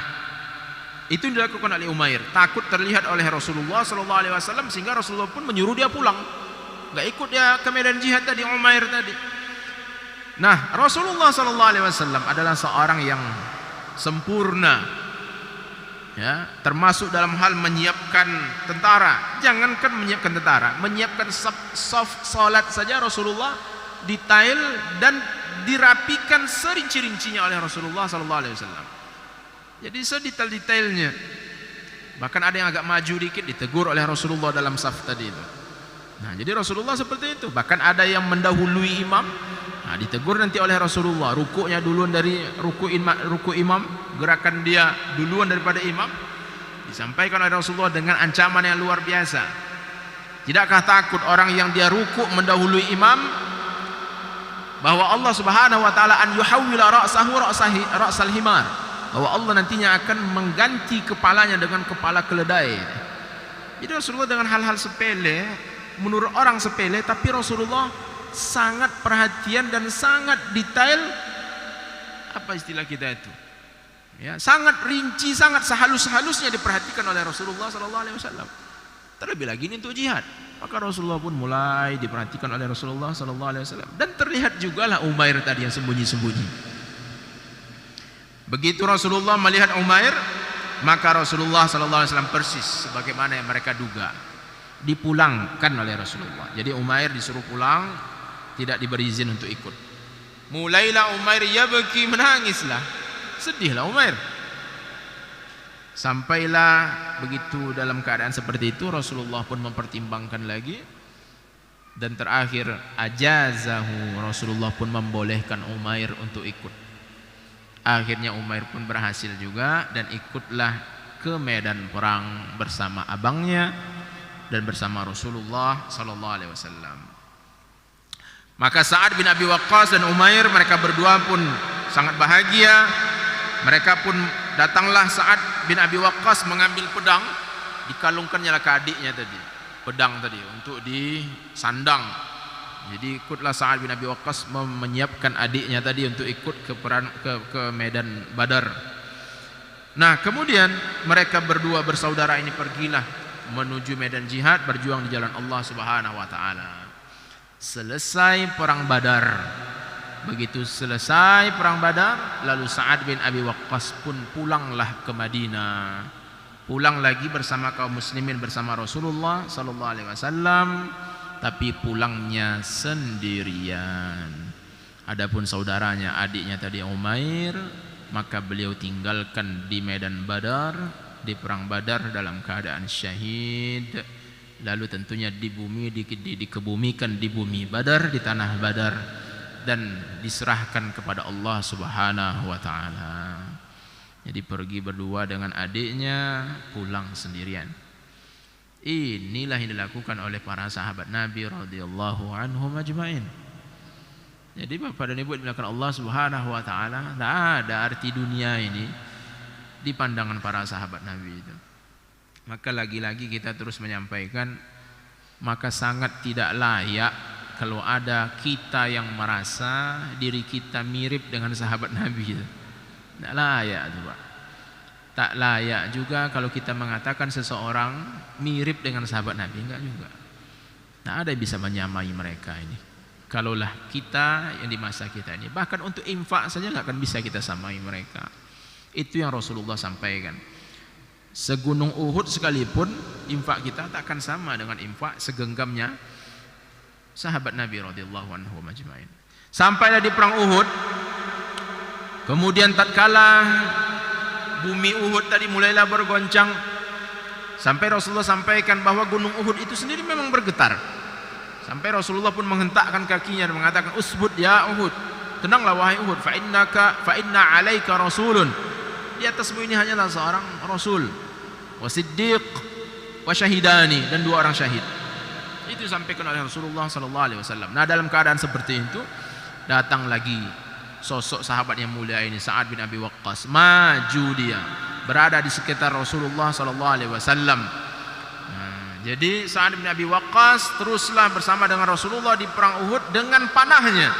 itu dilakukan oleh Umair, takut terlihat oleh Rasulullah SAW, sehingga Rasulullah pun menyuruh dia pulang. Gak ikut dia ke medan jihad tadi, Umair tadi. Nah, Rasulullah SAW adalah seorang yang sempurna, ya, termasuk dalam hal menyiapkan tentara. Jangankan menyiapkan tentara, menyiapkan saf salat saja Rasulullah detail dan dirapikan serinci-rincinya oleh Rasulullah SAW. Jadi sedetail-detailnya. Bahkan ada yang agak maju dikit ditegur oleh Rasulullah dalam saf tadi itu. Nah, jadi Rasulullah seperti itu. Bahkan ada yang mendahului imam, nah, ditegur nanti oleh Rasulullah. Rukuknya duluan dari ruku imam, gerakan dia duluan daripada imam. Disampaikan oleh Rasulullah dengan ancaman yang luar biasa. Tidakkah takut orang yang dia rukuk mendahului imam, bahwa Allah Subhanahu wa taala an yuhawwila ra'sal himar, bahwa Allah nantinya akan mengganti kepalanya dengan kepala keledai. Jadi Rasulullah dengan hal-hal sepele, menurut orang sepele, tapi Rasulullah sangat perhatian dan sangat detail. Apa istilah kita itu? Ya, sangat rinci, sangat sehalus-halusnya diperhatikan oleh Rasulullah SAW. Terlebih lagi ini untuk jihad. Maka Rasulullah pun mulai diperhatikan oleh Rasulullah sallallahu alaihi wasallam, dan terlihat jugalah Umair tadi yang sembunyi-sembunyi. Begitu Rasulullah melihat Umair, maka Rasulullah sallallahu alaihi wasallam persis sebagaimana yang mereka duga, dipulangkan oleh Rasulullah. Jadi Umair disuruh pulang, tidak diberi izin untuk ikut. Mulailah Umair yabki, menangislah, sedihlah Umair. Sampailah begitu dalam keadaan seperti itu, Rasulullah pun mempertimbangkan lagi, dan terakhir ajazahu, Rasulullah pun membolehkan Umair untuk ikut. Akhirnya Umair pun berhasil juga dan ikutlah ke medan perang bersama abangnya dan bersama Rasulullah sallallahu alaihi wasallam. Maka Sa'ad bin Abi Waqqas dan Umair, mereka berdua pun sangat bahagia. Mereka pun datanglah Sa'ad bin Abi Waqqas mengambil pedang, dikalungkannya lah ke adiknya tadi, pedang tadi untuk disandang. Jadi ikutlah Sa'ad bin Abi Waqqas menyiapkan adiknya tadi untuk ikut ke medan Badar. Nah, kemudian mereka berdua bersaudara ini pergilah menuju medan jihad, berjuang di jalan Allah Subhanahu wa taala. Selesai perang Badar. Begitu selesai perang Badar, lalu Sa'ad bin Abi Waqqas pun pulanglah ke Madinah. Pulang lagi bersama kaum muslimin, bersama Rasulullah sallallahu alaihi wasallam, tapi pulangnya sendirian. Adapun saudaranya, adiknya tadi Umair, maka beliau tinggalkan di medan Badar, di perang Badar dalam keadaan syahid. Lalu tentunya dikebumikan di bumi Badar, di tanah Badar, dan diserahkan kepada Allah Subhanahu wa taala. Jadi pergi berdua dengan adiknya, pulang sendirian. Inilah yang dilakukan oleh para sahabat Nabi radhiyallahu anhum ajmain. Jadi Bapak dan Ibu dilakukan Allah Subhanahu wa taala, tidak ada arti dunia ini di pandangan para sahabat Nabi itu. Maka lagi-lagi kita terus menyampaikan, maka sangat tidak layak kalau ada kita yang merasa diri kita mirip dengan sahabat Nabi itu. Tak layak itu, Pak. Tak layak juga kalau kita mengatakan seseorang mirip dengan sahabat Nabi, enggak juga. Tak ada yang bisa menyamai mereka ini. Kalaulah kita yang di masa kita ini, bahkan untuk infak saja enggak akan bisa kita samai mereka. Itu yang Rasulullah sampaikan. Segunung Uhud sekalipun infak kita tak akan sama dengan infak segenggamnya sahabat Nabi radhiyallahu anhu majma'in. Sampailah di perang Uhud. Kemudian tatkala bumi Uhud tadi mulailah bergoncang, sampai Rasulullah sampaikan bahwa gunung Uhud itu sendiri memang bergetar. Sampai Rasulullah pun menghentakkan kakinya dan mengatakan, "Usbud ya Uhud, tenanglah wahai Uhud, fa inna 'alaika rasulun." Di atasmu ini hanyalah seorang rasul, wa siddiq wa syahidani, dan dua orang syahid. Itu disampaikan oleh Rasulullah sallallahu alaihi wasallam. Nah, dalam keadaan seperti itu datang lagi sosok sahabat yang mulia ini, Sa'ad bin Abi Waqqas. Maju dia, berada di sekitar Rasulullah sallallahu alaihi wasallam. Jadi Sa'ad bin Abi Waqqas teruslah bersama dengan Rasulullah di perang Uhud dengan panahnya.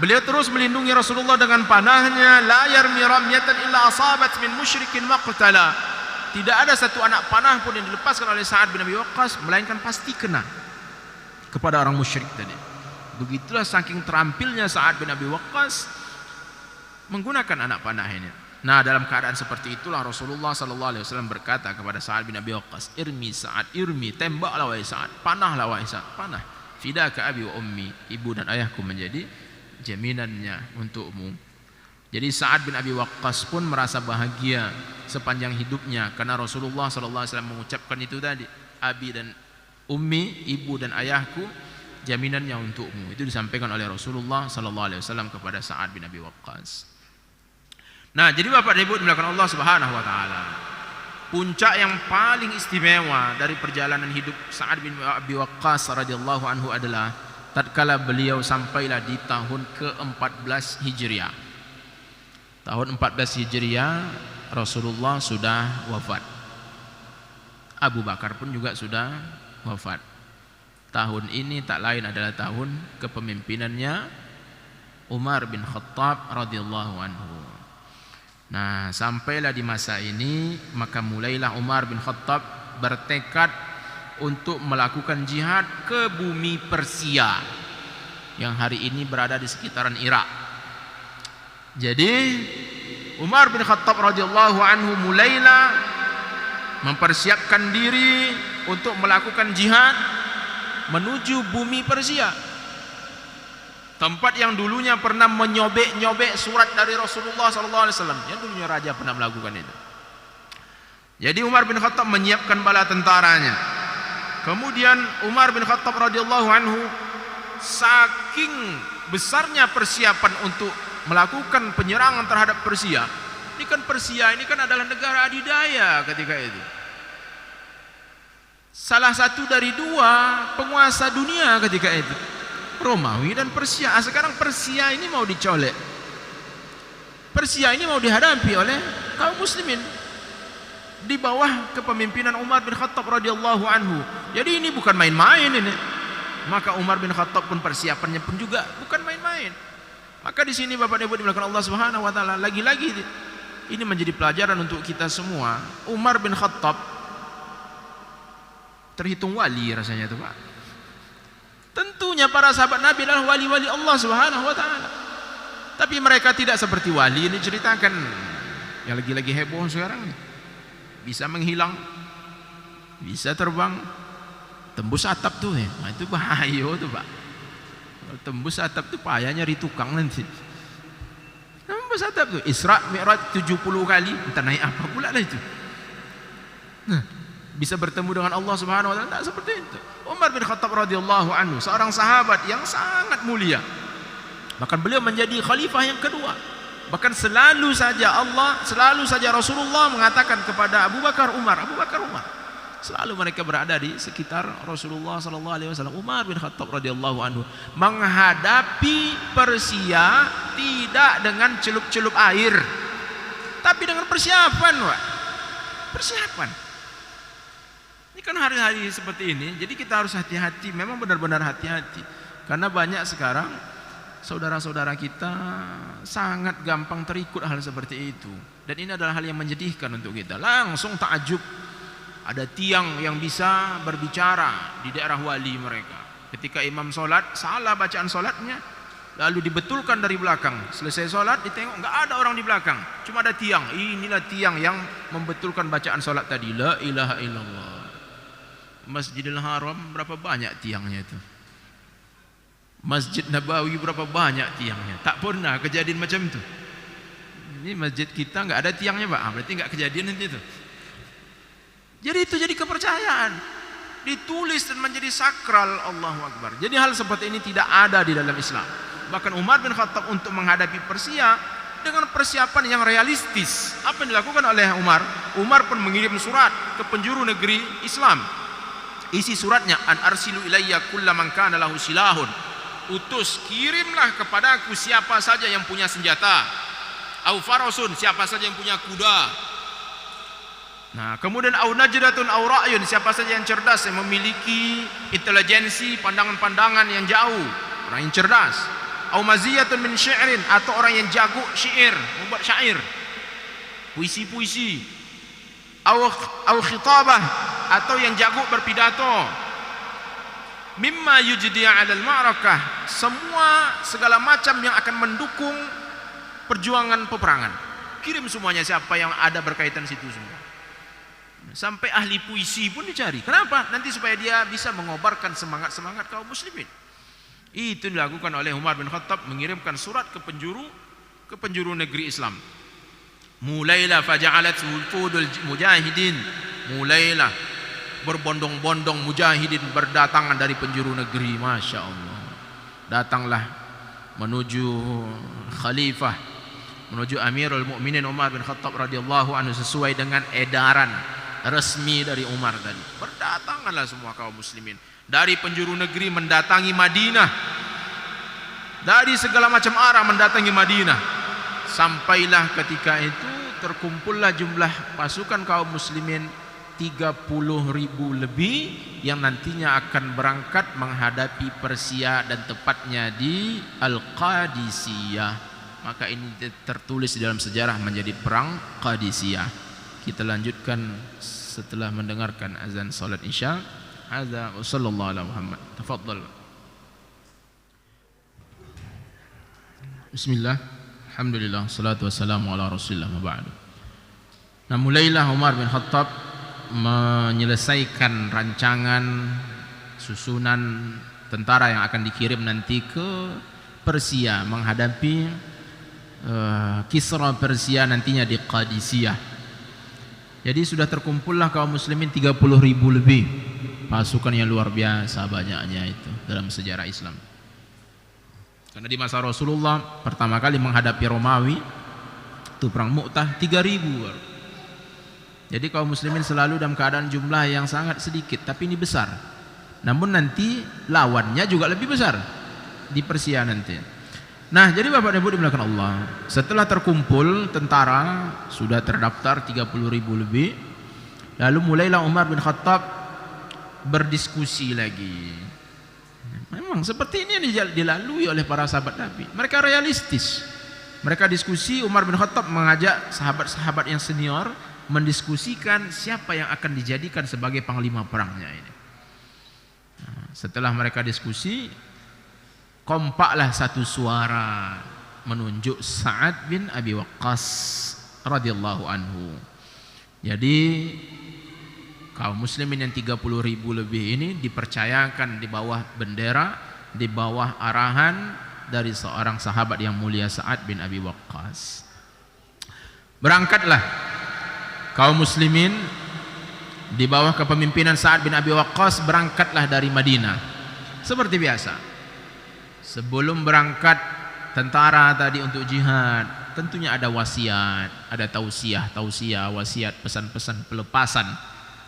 Beliau terus melindungi Rasulullah dengan panahnya. La yarmi ramyatan illa asabat min musyrikin maqtala. Tidak ada satu anak panah pun yang dilepaskan oleh Sa'ad bin Abi Waqqas melainkan pasti kena kepada orang musyrik tadi. Begitulah saking terampilnya Sa'ad bin Abi Waqqas menggunakan anak panah ini. Nah, dalam keadaan seperti itulah Rasulullah sallallahu alaihi wasallam berkata kepada Sa'ad bin Abi Waqqas, "Irmi Sa'ad, irmi, tembaklah wahai Sa'ad, panahlah wahai Sa'ad, panah. Fidaka abi wa ummi, ibu dan ayahku menjadi jaminannya untukmu." Jadi Sa'ad bin Abi Waqqas pun merasa bahagia sepanjang hidupnya karena Rasulullah sallallahu alaihi wasallam mengucapkan itu tadi, abi dan ummi, ibu dan ayahku, jaminannya untukmu. Itu disampaikan oleh Rasulullah sallallahu alaihi wasallam kepada Sa'ad bin Abi Waqqas. Nah, jadi Bapak dan Ibu dimuliakan Allah Subhanahu wa taala, puncak yang paling istimewa dari perjalanan hidup Sa'ad bin Abi Waqqas radhiyallahu anhu adalah tatkala beliau sampailah di tahun ke-14 Hijriah. Tahun 14 Hijriah Rasulullah sudah wafat. Abu Bakar pun juga sudah wafat. Tahun ini tak lain adalah tahun kepemimpinannya Umar bin Khattab radhiyallahu anhu. Nah, sampailah di masa ini, maka mulailah Umar bin Khattab bertekad untuk melakukan jihad ke bumi Persia yang hari ini berada di sekitaran Irak. Jadi Umar bin Khattab radhiyallahu anhu mulailah mempersiapkan diri untuk melakukan jihad menuju bumi Persia, tempat yang dulunya pernah menyobek-nyobek surat dari Rasulullah SAW. Yang dulunya raja pernah melakukan itu. Jadi Umar bin Khattab menyiapkan bala tentaranya. Kemudian Umar bin Khattab radhiyallahu anhu, saking besarnya persiapan untuk melakukan penyerangan terhadap Persia. Ini kan Persia ini kan adalah negara adidaya ketika itu. Salah satu dari dua penguasa dunia ketika itu, Romawi dan Persia. Sekarang Persia ini mau dicolek, Persia ini mau dihadapi oleh kaum muslimin di bawah kepemimpinan Umar bin Khattab radhiyallahu anhu. Jadi ini bukan main-main ini. Maka Umar bin Khattab pun persiapannya pun juga bukan main-main. Maka di sini Bapak Ibu dimulakan Allah Subhanahu wa taala, lagi-lagi ini menjadi pelajaran untuk kita semua. Umar bin Khattab terhitung wali rasanya itu, Pak. Tentunya para sahabat Nabi adalah wali-wali Allah Subhanahu wa taala. Tapi mereka tidak seperti wali ini ceritakan yang lagi-lagi heboh sekarang ini. Bisa menghilang, bisa terbang, tembus atap tuh ya. Nah, itu bahaya tuh, Pak. Kalau tembus atap tuh payahnya di tukang nanti. Tembus atap tuh Isra Mi'raj 70 kali, entah naik apa pula lah itu. Nah, bisa bertemu dengan Allah Subhanahu wa taala, tak seperti itu. Umar bin Khattab radhiyallahu anhu, seorang sahabat yang sangat mulia. Bahkan beliau menjadi khalifah yang kedua. Bahkan selalu saja Rasulullah mengatakan kepada Abu Bakar Umar. Selalu mereka berada di sekitar Rasulullah sallallahu alaihi wasallam. Umar bin Khattab radhiyallahu anhu menghadapi Persia tidak dengan celup-celup air, tapi dengan persiapan, Pak. Persiapan. Ini kan hari-hari seperti ini, jadi kita harus hati-hati, memang benar-benar hati-hati. Karena banyak sekarang saudara-saudara kita sangat gampang terikut hal seperti itu. Dan ini adalah hal yang menyedihkan untuk kita. Langsung takjub, ada tiang yang bisa berbicara di daerah wali mereka. Ketika imam solat, salah bacaan solatnya, lalu dibetulkan dari belakang. Selesai solat, ditengok nggak ada orang di belakang, cuma ada tiang. Inilah tiang yang membetulkan bacaan solat tadi. La ilaha illallah. Masjidil Haram berapa banyak tiangnya itu? Masjid Nabawi berapa banyak tiangnya? Tak pernah kejadian macam itu. Ini masjid kita nggak ada tiangnya, Pak. Berarti nggak kejadian nanti itu. Jadi itu jadi kepercayaan, ditulis dan menjadi sakral. Allahu Akbar. Jadi hal seperti ini tidak ada di dalam Islam. Bahkan Umar bin Khattab untuk menghadapi Persia dengan persiapan yang realistis. Apa yang dilakukan oleh Umar? Umar pun mengirim surat ke penjuru negeri Islam. Isi suratnya, an arsilu ilayya kullaman kana lahu silahun. Utus, kirimlah kepadaku siapa saja yang punya senjata. Au farasun, siapa saja yang punya kuda. Nah, kemudian au najdatun au ra'yun, siapa saja yang cerdas, yang memiliki intelijensi, pandangan-pandangan yang jauh, orang yang cerdas. Au maziyatun min syi'rin, atau orang yang jago syair, membuat syair, puisi-puisi. Au khitabah, atau yang jago berpidato. Mimma yujdi 'alal ma'rakah, segala macam yang akan mendukung perjuangan peperangan. Kirim semuanya, siapa yang ada berkaitan situ semua. Sampai ahli puisi pun dicari. Kenapa? Nanti supaya dia bisa mengobarkan semangat-semangat kaum muslimin. Itu dilakukan oleh Umar bin Khattab, mengirimkan surat ke penjuru negeri Islam. Mulailah faja'alat wufudul mujahidin, mulailah berbondong-bondong mujahidin berdatangan dari penjuru negeri. Masya Allah. Datanglah menuju khalifah, menuju Amirul Mukminin Umar bin Khattab radhiyallahu anhu, sesuai dengan edaran resmi dari Umar tadi. Berdatanganlah semua kaum muslimin dari penjuru negeri mendatangi Madinah, dari segala macam arah mendatangi Madinah. Sampailah ketika itu terkumpullah jumlah pasukan kaum muslimin 30.000 lebih yang nantinya akan berangkat menghadapi Persia, dan tepatnya di Al-Qadisiyah. Maka ini tertulis di dalam sejarah menjadi perang Qadisiyah. Kita lanjutkan setelah mendengarkan azan salat Isya. Hadza wa sallallahu ala Muhammad. Tafadhal. Bismillah. Alhamdulillah, salatu wassalamu ala Rasulillah ma ba'du. Nah, mulailah Umar bin Khattab menyelesaikan rancangan susunan tentara yang akan dikirim nanti ke Persia menghadapi Kisra Persia nantinya di Qadisiyah. Jadi sudah terkumpullah kaum muslimin 30.000 lebih, pasukan yang luar biasa banyaknya itu dalam sejarah Islam. Karena di masa Rasulullah pertama kali menghadapi Romawi itu perang Mu'tah 3.000. Jadi kaum muslimin selalu dalam keadaan jumlah yang sangat sedikit, tapi ini besar. Namun nanti lawannya juga lebih besar di Persia nanti. Nah, jadi Bapak dan Ibu dimuliakan Allah, setelah terkumpul tentara sudah terdaftar 30.000 lebih, lalu mulailah Umar bin Khattab berdiskusi lagi. Memang seperti ini yang dilalui oleh para sahabat Nabi. Mereka realistis. Mereka diskusi, Umar bin Khattab mengajak sahabat-sahabat yang senior mendiskusikan siapa yang akan dijadikan sebagai panglima perangnya ini. Nah, setelah mereka diskusi, kompaklah satu suara menunjuk Sa'ad bin Abi Waqqas radhiyallahu anhu. Jadi kaum muslimin yang 30.000 lebih ini dipercayakan di bawah bendera, di bawah arahan dari seorang sahabat yang mulia Sa'ad bin Abi Waqqas. Berangkatlah kaum muslimin di bawah kepemimpinan Sa'ad bin Abi Waqqas, berangkatlah dari Madinah. Seperti biasa, sebelum berangkat tentara tadi untuk jihad, tentunya ada wasiat, ada tausiah, wasiat, pesan-pesan pelepasan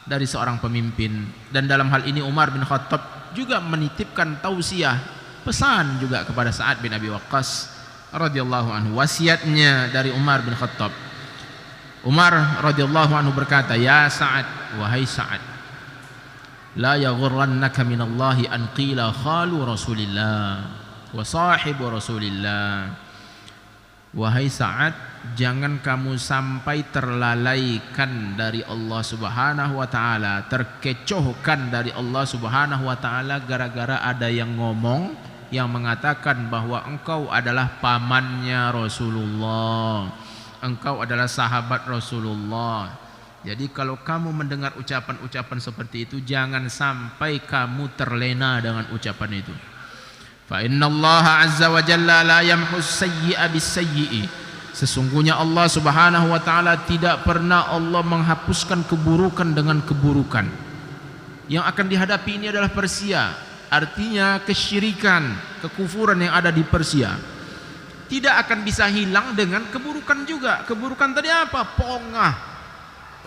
dari seorang pemimpin. Dan dalam hal ini Umar bin Khattab juga menitipkan tausiah, pesan juga kepada Sa'ad bin Abi Waqqas radhiyallahu anhu. Wasiatnya dari Umar bin Khattab, Umar radhiyallahu anhu berkata, "Ya Sa'ad, wahai Sa'ad, la yaghurrannaka minallahi an qila khalu Rasulillah wa sahibu Rasulillah." Wahai Sa'ad, jangan kamu sampai terlalaikan dari Allah Subhanahu wa taala, terkecohkan dari Allah Subhanahu wa taala gara-gara ada yang ngomong, yang mengatakan bahwa engkau adalah pamannya Rasulullah, engkau adalah sahabat Rasulullah. Jadi kalau kamu mendengar ucapan-ucapan seperti itu, jangan sampai kamu terlena dengan ucapan itu. Fa innallaha azza wa jalla la yamhus sayyi'a bis-sayyi'i. Sesungguhnya Allah Subhanahu wa taala tidak pernah Allah menghapuskan keburukan dengan keburukan. Yang akan dihadapi ini adalah Persia, artinya kesyirikan, kekufuran yang ada di Persia tidak akan bisa hilang dengan keburukan juga. Keburukan tadi apa? Pongah,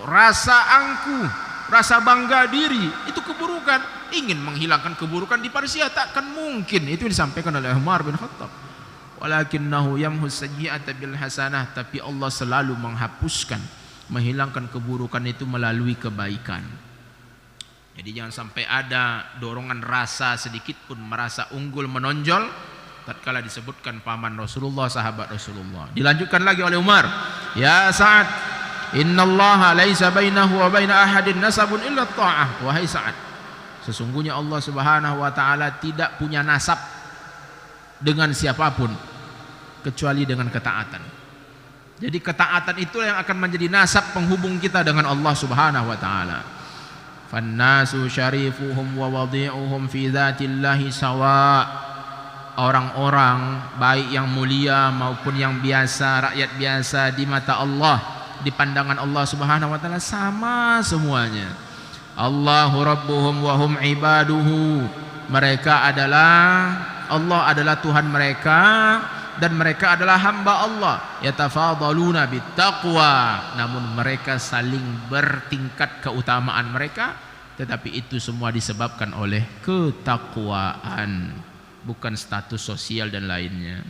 rasa angkuh, rasa bangga diri, itu keburukan. Ingin menghilangkan keburukan di Persia takkan mungkin. Itu disampaikan oleh Umar bin Khattab. Walakinnahu yamhus sayyi'ata bil hasanah, tapi Allah selalu menghapuskan, menghilangkan keburukan itu melalui kebaikan. Jadi jangan sampai ada dorongan rasa sedikit pun merasa unggul menonjol tatkala disebutkan paman Rasulullah, sahabat Rasulullah. Dilanjutkan lagi oleh Umar, "Ya Sa'ad, innallaha laisa bainahu wa baina ahadin nasabun illa ta'ah." Wahai Sa'ad, sesungguhnya Allah Subhanahu wa taala tidak punya nasab dengan siapapun kecuali dengan ketaatan. Jadi ketaatan itulah yang akan menjadi nasab penghubung kita dengan Allah Subhanahu wa taala. Fannasu syarifuhum wa wadi'uhum fi dzatillahi sawa. Orang-orang baik yang mulia maupun yang biasa, rakyat biasa di mata Allah, di pandangan Allah Subhanahu wa taala sama semuanya. Allahu rabbuhum wa hum ibaduhu. Mereka adalah, Allah adalah Tuhan mereka dan mereka adalah hamba Allah. Yatafadaluna bittaqwa. Namun mereka saling bertingkat keutamaan mereka, tetapi itu semua disebabkan oleh ketakwaan, bukan status sosial dan lainnya.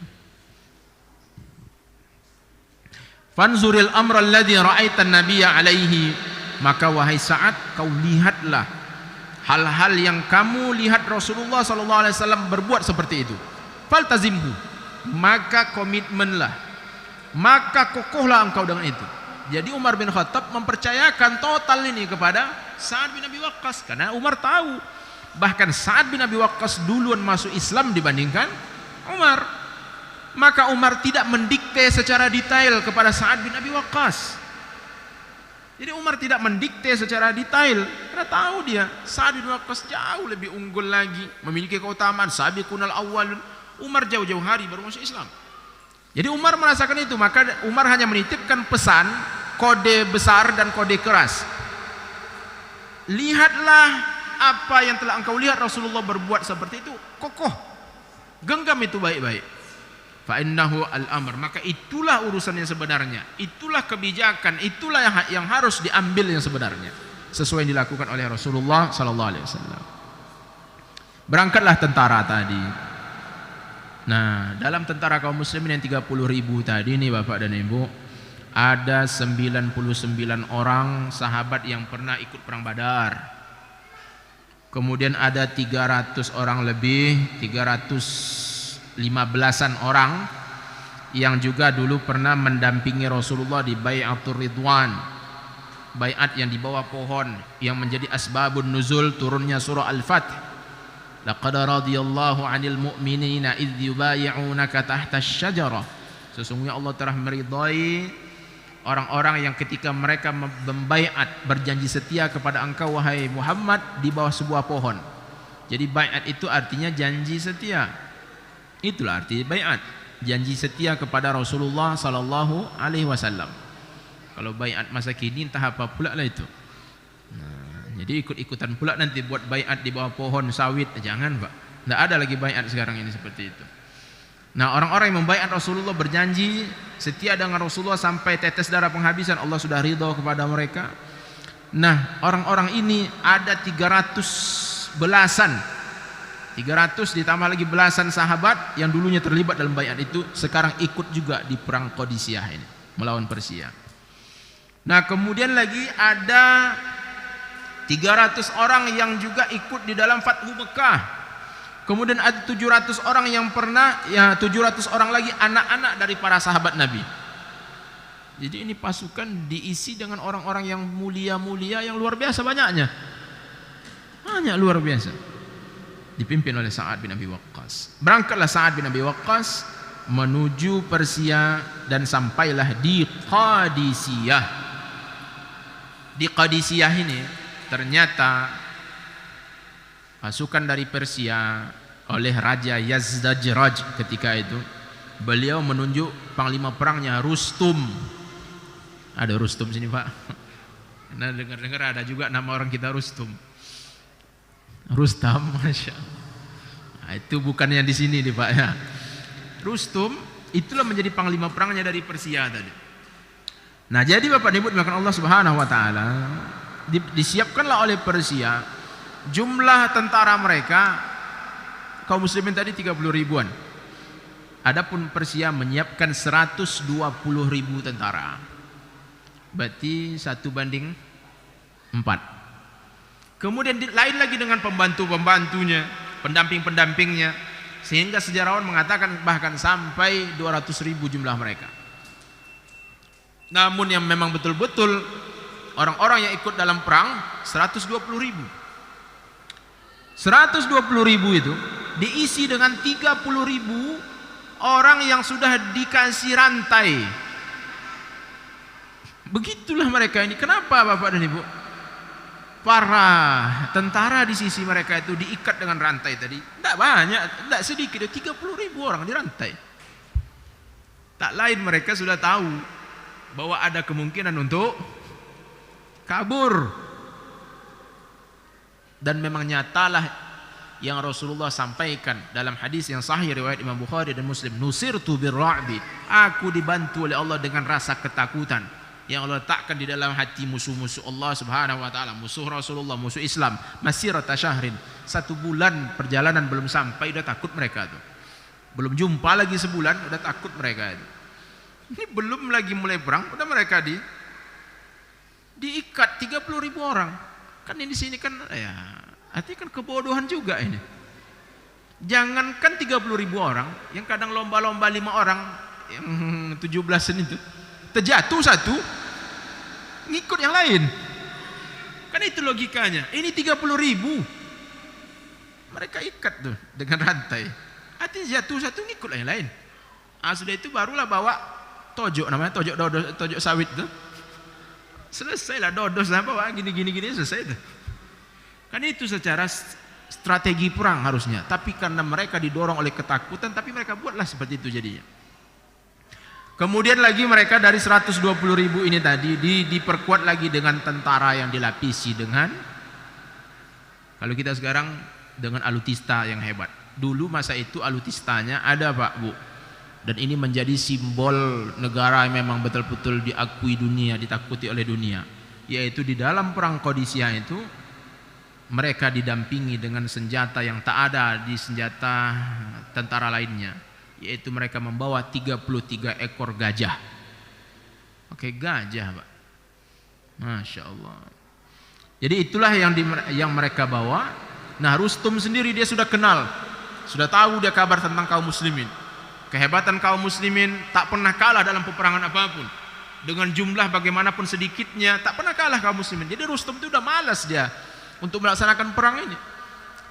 Fanzuril amra alladhi ra'aitan nabiyya alaihi. Maka wahai Sa'ad, kau lihatlah hal-hal yang kamu lihat Rasulullah SAW berbuat seperti itu. Faltazimhu, maka komitmenlah, maka kokohlah engkau dengan itu. Jadi Umar bin Khattab mempercayakan total ini kepada Sa'ad bin Abi Waqqas, karena Umar tahu. Bahkan Sa'ad bin Abi Waqqas duluan masuk Islam dibandingkan Umar. Maka Umar tidak mendikte secara detail kepada Sa'ad bin Abi Waqqas. Jadi Umar tidak mendikte secara detail karena tahu dia Sa'ad bin Waqqas jauh lebih unggul lagi, memiliki keutamaan sabiqunal awwalun. Umar jauh-jauh hari baru masuk Islam. Jadi Umar merasakan itu, maka Umar hanya menitipkan pesan, kode besar dan kode keras. Lihatlah apa yang telah engkau lihat Rasulullah berbuat seperti itu, kokoh, genggam itu baik-baik. Fa innahu al-amr, maka itulah urusan yang sebenarnya, itulah kebijakan, itulah yang harus diambil yang sebenarnya, sesuai yang dilakukan oleh Rasulullah sallallahu alaihi wasallam. Berangkatlah tentara tadi. Nah, dalam tentara kaum muslimin yang 30.000 tadi nih Bapak dan Ibu, ada 99 orang sahabat yang pernah ikut perang Badar. Kemudian ada 300 orang lebih, 315-an orang yang juga dulu pernah mendampingi Rasulullah di Bai'atur Ridwan, bai'at yang di bawah pohon yang menjadi asbabun nuzul turunnya surah Al-Fath. Laqad radiyallahu 'anil mu'minina idh yubayi'unaka tahta asy-syajarah. Sesungguhnya Allah telah meridai orang-orang yang ketika mereka membaiat, berjanji setia kepada engkau wahai Muhammad di bawah sebuah pohon. Jadi baiat itu artinya janji setia. Itulah arti baiat, janji setia kepada Rasulullah sallallahu alaihi wasallam. Kalau baiat masa kini entah apa pula lah itu. Jadi ikut-ikutan pula nanti buat baiat di bawah pohon sawit, jangan Pak. Tidak ada lagi baiat sekarang ini seperti itu. Nah, orang-orang yang membaiat Rasulullah berjanji setia dengan Rasulullah sampai tetes darah penghabisan, Allah sudah ridho kepada mereka. Nah, orang-orang ini ada 300 belasan, 300 ditambah lagi belasan sahabat yang dulunya terlibat dalam baiat itu, sekarang ikut juga di perang Qadisiyah ini melawan Persia. Nah, kemudian lagi ada 300 orang yang juga ikut di dalam Fathu Mekah. Kemudian ada 700 orang yang pernah, 700 orang lagi anak-anak dari para sahabat Nabi. Jadi ini pasukan diisi dengan orang-orang yang mulia-mulia, yang luar biasa banyaknya. Banyak luar biasa. Dipimpin oleh Sa'ad bin Abi Waqqas. Berangkatlah Sa'ad bin Abi Waqqas menuju Persia dan sampailah di Qadisiyah. Di Qadisiyah ini ternyata pasukan dari Persia oleh Raja Yazdajraj ketika itu, beliau menunjuk panglima perangnya Rustum. Ada Rustum sini Pak. Nah, dengar-dengar ada juga nama orang kita Rustum. Rustam, masya Allah. Nah, itu bukan yang di sini nih Pak ya. Rustum itulah menjadi panglima perangnya dari Persia tadi. Nah, jadi Bapak Ibu dimakan Allah Subhanahu wa taala, disiapkanlah oleh Persia jumlah tentara mereka kaum muslimin tadi 30 ribuan. Adapun Persia menyiapkan 120.000 tentara. Berarti 1:4. Kemudian lain lagi dengan pembantu-pembantunya, pendamping-pendampingnya, sehingga sejarawan mengatakan bahkan sampai 200.000 jumlah mereka. Namun yang memang betul-betul orang-orang yang ikut dalam perang 120.000. 120.000 itu diisi dengan 30.000 orang yang sudah dikasih rantai. Begitulah mereka ini. Kenapa Bapak dan Ibu? Para tentara di sisi mereka itu diikat dengan rantai tadi. Tidak banyak, tidak sedikit, 30.000 orang dirantai. Tak lain mereka sudah tahu bahwa ada kemungkinan untuk kabur. Dan memang nyatalah yang Rasulullah sampaikan dalam hadis yang sahih riwayat Imam Bukhari dan Muslim, nusirtu birra'bi, aku dibantu oleh Allah dengan rasa ketakutan yang Allah letakkan di dalam hati musuh-musuh Allah Subhanahu wa taala, musuh Rasulullah, musuh Islam, masirata syahrin, 1 bulan perjalanan belum sampai udah takut mereka tuh. Belum jumpa lagi sebulan udah takut mereka itu. Ini belum lagi mulai perang udah mereka diikat 30.000 orang. Kan ini di sini kan ya, artinya kan kebodohan juga ini. Jangankan 30.000 orang, yang kadang lomba-lomba 5 orang, yang 17-an itu terjatuh satu, ngikut yang lain. Kan itu logikanya. Ini 30.000. Mereka ikat tuh dengan rantai. Artinya jatuh satu ngikut yang lain. Sudah itu barulah bawa tojok, namanya tojok sawit tuh. Selesailah dodos lah, bawa gini selesai tuh. Kan itu secara strategi perang harusnya. Tapi karena mereka didorong oleh ketakutan, tapi mereka buatlah seperti itu jadinya. Kemudian lagi mereka dari 120.000 ini tadi diperkuat lagi dengan tentara yang dilapisi dengan, kalau kita sekarang dengan alutista yang hebat. Dulu masa itu alutistanya ada Pak Bu. Dan ini menjadi simbol negara yang memang betul-betul diakui dunia, ditakuti oleh dunia. Yaitu di dalam perang Qadisiyah itu mereka didampingi dengan senjata yang tak ada di senjata tentara lainnya. Yaitu mereka membawa 33 ekor gajah. Oke, gajah Pak. Masya Allah. Jadi itulah yang mereka bawa. Nah, Rustum sendiri dia sudah kenal, sudah tahu dia kabar tentang kaum muslimin. Kehebatan kaum muslimin tak pernah kalah dalam peperangan apapun. Dengan jumlah bagaimanapun sedikitnya, tak pernah kalah kaum muslimin. Jadi Rustum itu udah malas dia untuk melaksanakan perang ini.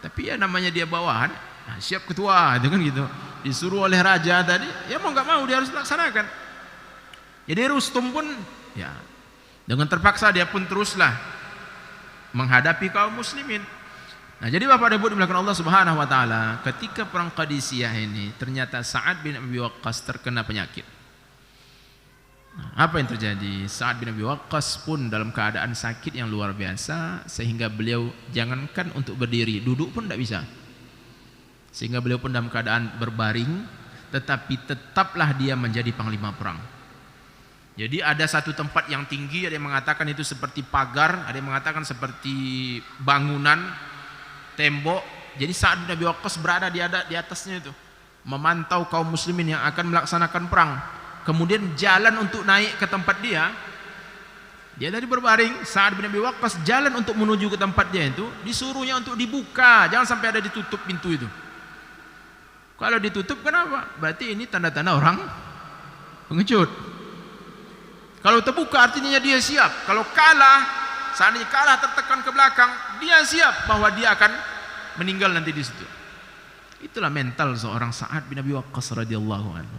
Tapi ya namanya dia bawahan, nah, siap ketua itu kan gitu. Disuruh oleh raja tadi, ya mau nggak mau dia harus laksanakan. Jadi Rustum pun ya dengan terpaksa dia pun teruslah menghadapi kaum muslimin. Nah, jadi Bapak dan Ibu dimuliakan Allah Subhanahu wa taala, ketika perang Qadisiyah ini ternyata Sa'ad bin Abi Waqqas terkena penyakit. Nah, apa yang terjadi? Sa'ad bin Abi Waqqas pun dalam keadaan sakit yang luar biasa, sehingga beliau jangankan untuk berdiri, duduk pun tidak bisa. Sehingga beliau pun dalam keadaan berbaring, tetapi tetaplah dia menjadi panglima perang. Jadi ada satu tempat yang tinggi, ada yang mengatakan itu seperti pagar, ada yang mengatakan seperti bangunan, tembok. Jadi Sa'ad bin Abi Waqqas berada di atasnya itu, memantau kaum muslimin yang akan melaksanakan perang. Kemudian jalan untuk naik ke tempat dia tadi berbaring. Sa'ad bin Abi Waqqas jalan untuk menuju ke tempat dia itu, disuruhnya untuk dibuka, jangan sampai ada ditutup pintu itu. Kalau ditutup kenapa? Berarti ini tanda-tanda orang pengecut. Kalau terbuka artinya dia siap. Kalau kalah, seandainya kalah tertekan ke belakang, dia siap bahwa dia akan meninggal nanti di situ. Itulah mental seorang Sa'ad bin Abi Waqqas radhiyallahu anhu.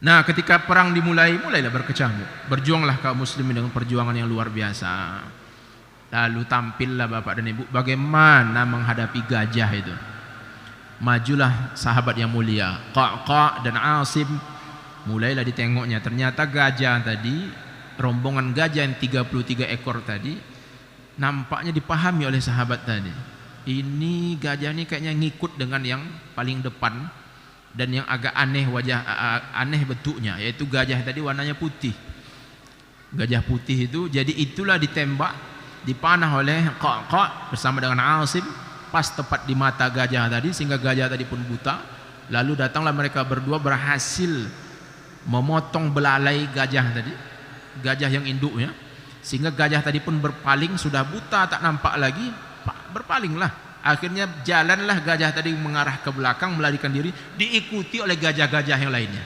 Nah, ketika perang mulailah berkecamuk. Berjuanglah kaum muslimin dengan perjuangan yang luar biasa. Lalu tampillah Bapak dan Ibu bagaimana menghadapi gajah itu. Majulah sahabat yang mulia Qa' dan Asim, mulailah ditengoknya. Ternyata gajah tadi, rombongan gajah yang 33 ekor tadi, nampaknya dipahami oleh sahabat tadi. Ini gajah ini kayaknya ngikut dengan yang paling depan, dan yang agak aneh aneh bentuknya, yaitu gajah tadi warnanya putih. Gajah putih itu, jadi itulah ditembak, dipanah oleh Qa' bersama dengan Asim, pas tepat di mata gajah tadi, sehingga gajah tadi pun buta. Lalu datanglah mereka berdua berhasil memotong belalai gajah tadi, gajah yang induknya, sehingga gajah tadi pun berpaling, sudah buta tak nampak lagi, berpalinglah. Akhirnya jalanlah gajah tadi mengarah ke belakang, melarikan diri, diikuti oleh gajah-gajah yang lainnya.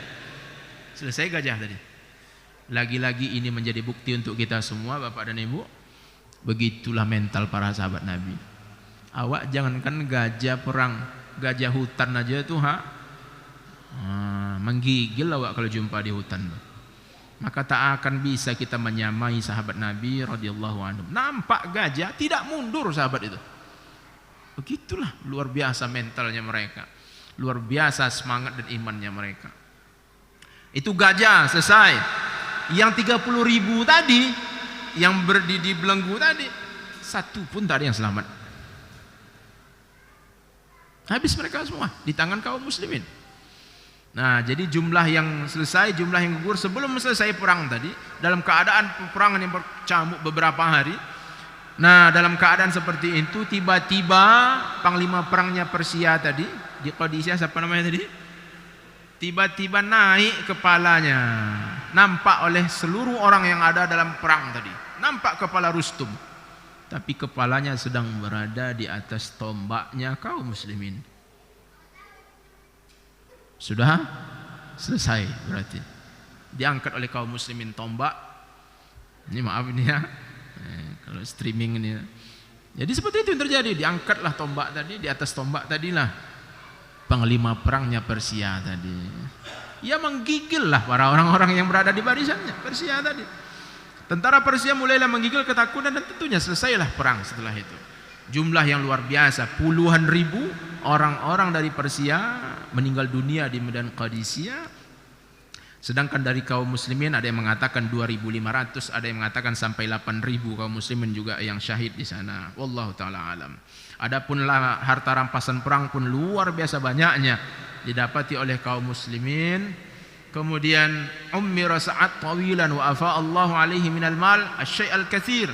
Selesai gajah tadi. Lagi-lagi ini menjadi bukti untuk kita semua Bapak dan Ibu, begitulah mental para sahabat Nabi. Awak jangankan gajah perang, gajah hutan aja tuh menggigil awak kalau jumpa di hutan. Maka tak akan bisa kita menyamai sahabat Nabi radhiyallahu anhu. Nampak gajah tidak mundur sahabat itu. Begitulah luar biasa mentalnya mereka, luar biasa semangat dan imannya mereka. Itu gajah selesai. Yang 30.000 tadi yang berdiri belenggu tadi, satu pun tak ada yang selamat. Habis mereka semua di tangan kaum muslimin. Nah, jadi jumlah yang selesai, jumlah yang gugur sebelum selesai perang tadi, dalam keadaan peperangan yang bercamuk beberapa hari. Nah, dalam keadaan seperti itu, tiba-tiba panglima perangnya Persia tadi di Qadisiyah, siapa namanya tadi? Tiba-tiba naik kepalanya, nampak oleh seluruh orang yang ada dalam perang tadi. Nampak kepala Rustum, tapi kepalanya sedang berada di atas tombaknya kaum muslimin. Sudah selesai berarti. Diangkat oleh kaum muslimin tombak. Ini maaf ini ya. Kalau streaming ini. Jadi seperti itu yang terjadi. Diangkatlah tombak tadi, di atas tombak tadilah panglima perangnya Persia tadi. Ya menggigil lah para orang-orang yang berada di barisannya Persia tadi. Tentara Persia mulailah menggigil ketakutan dan tentunya selesailah perang setelah itu. Jumlah yang luar biasa, puluhan ribu orang-orang dari Persia meninggal dunia di medan Qadisiyah. Sedangkan dari kaum muslimin ada yang mengatakan 2.500, ada yang mengatakan sampai 8.000 kaum muslimin juga yang syahid di sana. Wallahu taala alam. Adapun harta rampasan perang pun luar biasa banyaknya didapati oleh kaum muslimin. Kemudian ummira Sa'ad tawilan wa afa Allahu alaihi minal mal asy-syai' al-katsir.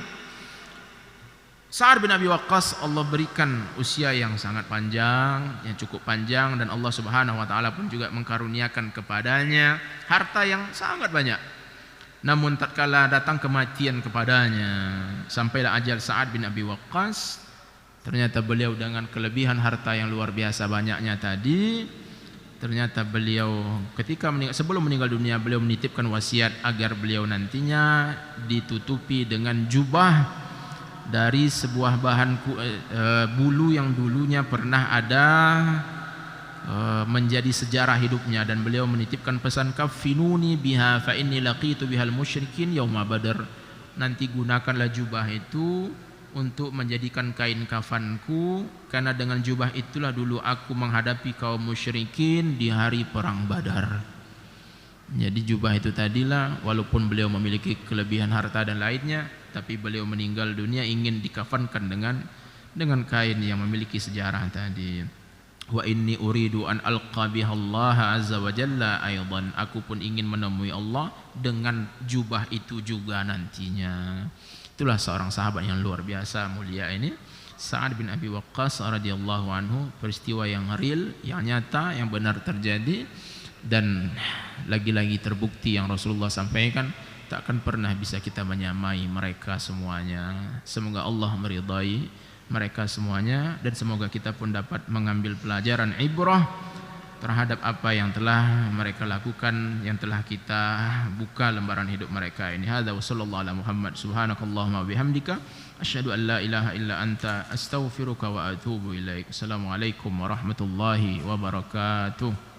Sa'ad bin Abi Waqqas Allah berikan usia yang sangat panjang, yang cukup panjang, dan Allah Subhanahu wa taala pun juga mengkaruniakan kepadanya harta yang sangat banyak. Namun tatkala datang kematian kepadanya, sampailah ajal Sa'ad bin Abi Waqqas, ternyata beliau dengan kelebihan harta yang luar biasa banyaknya tadi, ternyata beliau ketika sebelum meninggal dunia beliau menitipkan wasiat agar beliau nantinya ditutupi dengan jubah dari sebuah bahan bulu yang dulunya pernah ada menjadi sejarah hidupnya, dan beliau menitipkan pesan kafinuni biha fa inni laqitu bihal musyrikin yauma badar. Nanti gunakanlah jubah itu untuk menjadikan kain kafanku, karena dengan jubah itulah dulu aku menghadapi kaum musyrikin di hari perang Badar. Jadi jubah itu tadilah, walaupun beliau memiliki kelebihan harta dan lainnya, tapi beliau meninggal dunia ingin dikafankan dengan kain yang memiliki sejarah tadi. Wa inni uridu an alqa bihallaha azza wa jalla aidan. Aku pun ingin menemui Allah dengan jubah itu juga nantinya. Itulah seorang sahabat yang luar biasa mulia ini, Sa'ad bin Abi Waqqas radhiyallahu anhu. Peristiwa yang real, yang nyata, yang benar terjadi, dan lagi-lagi terbukti yang Rasulullah sampaikan, takkan pernah bisa kita menyamai mereka semuanya. Semoga Allah meridai mereka semuanya, dan semoga kita pun dapat mengambil pelajaran ibrah terhadap apa yang telah mereka lakukan, yang telah kita buka lembaran hidup mereka ini. Hadza wa sallallahu ala Muhammad subhanakallahumma wa bihamdika asyhadu an la ilaha illa anta astaghfiruka wa atubu ilaik. Assalamualaikum warahmatullahi wabarakatuh.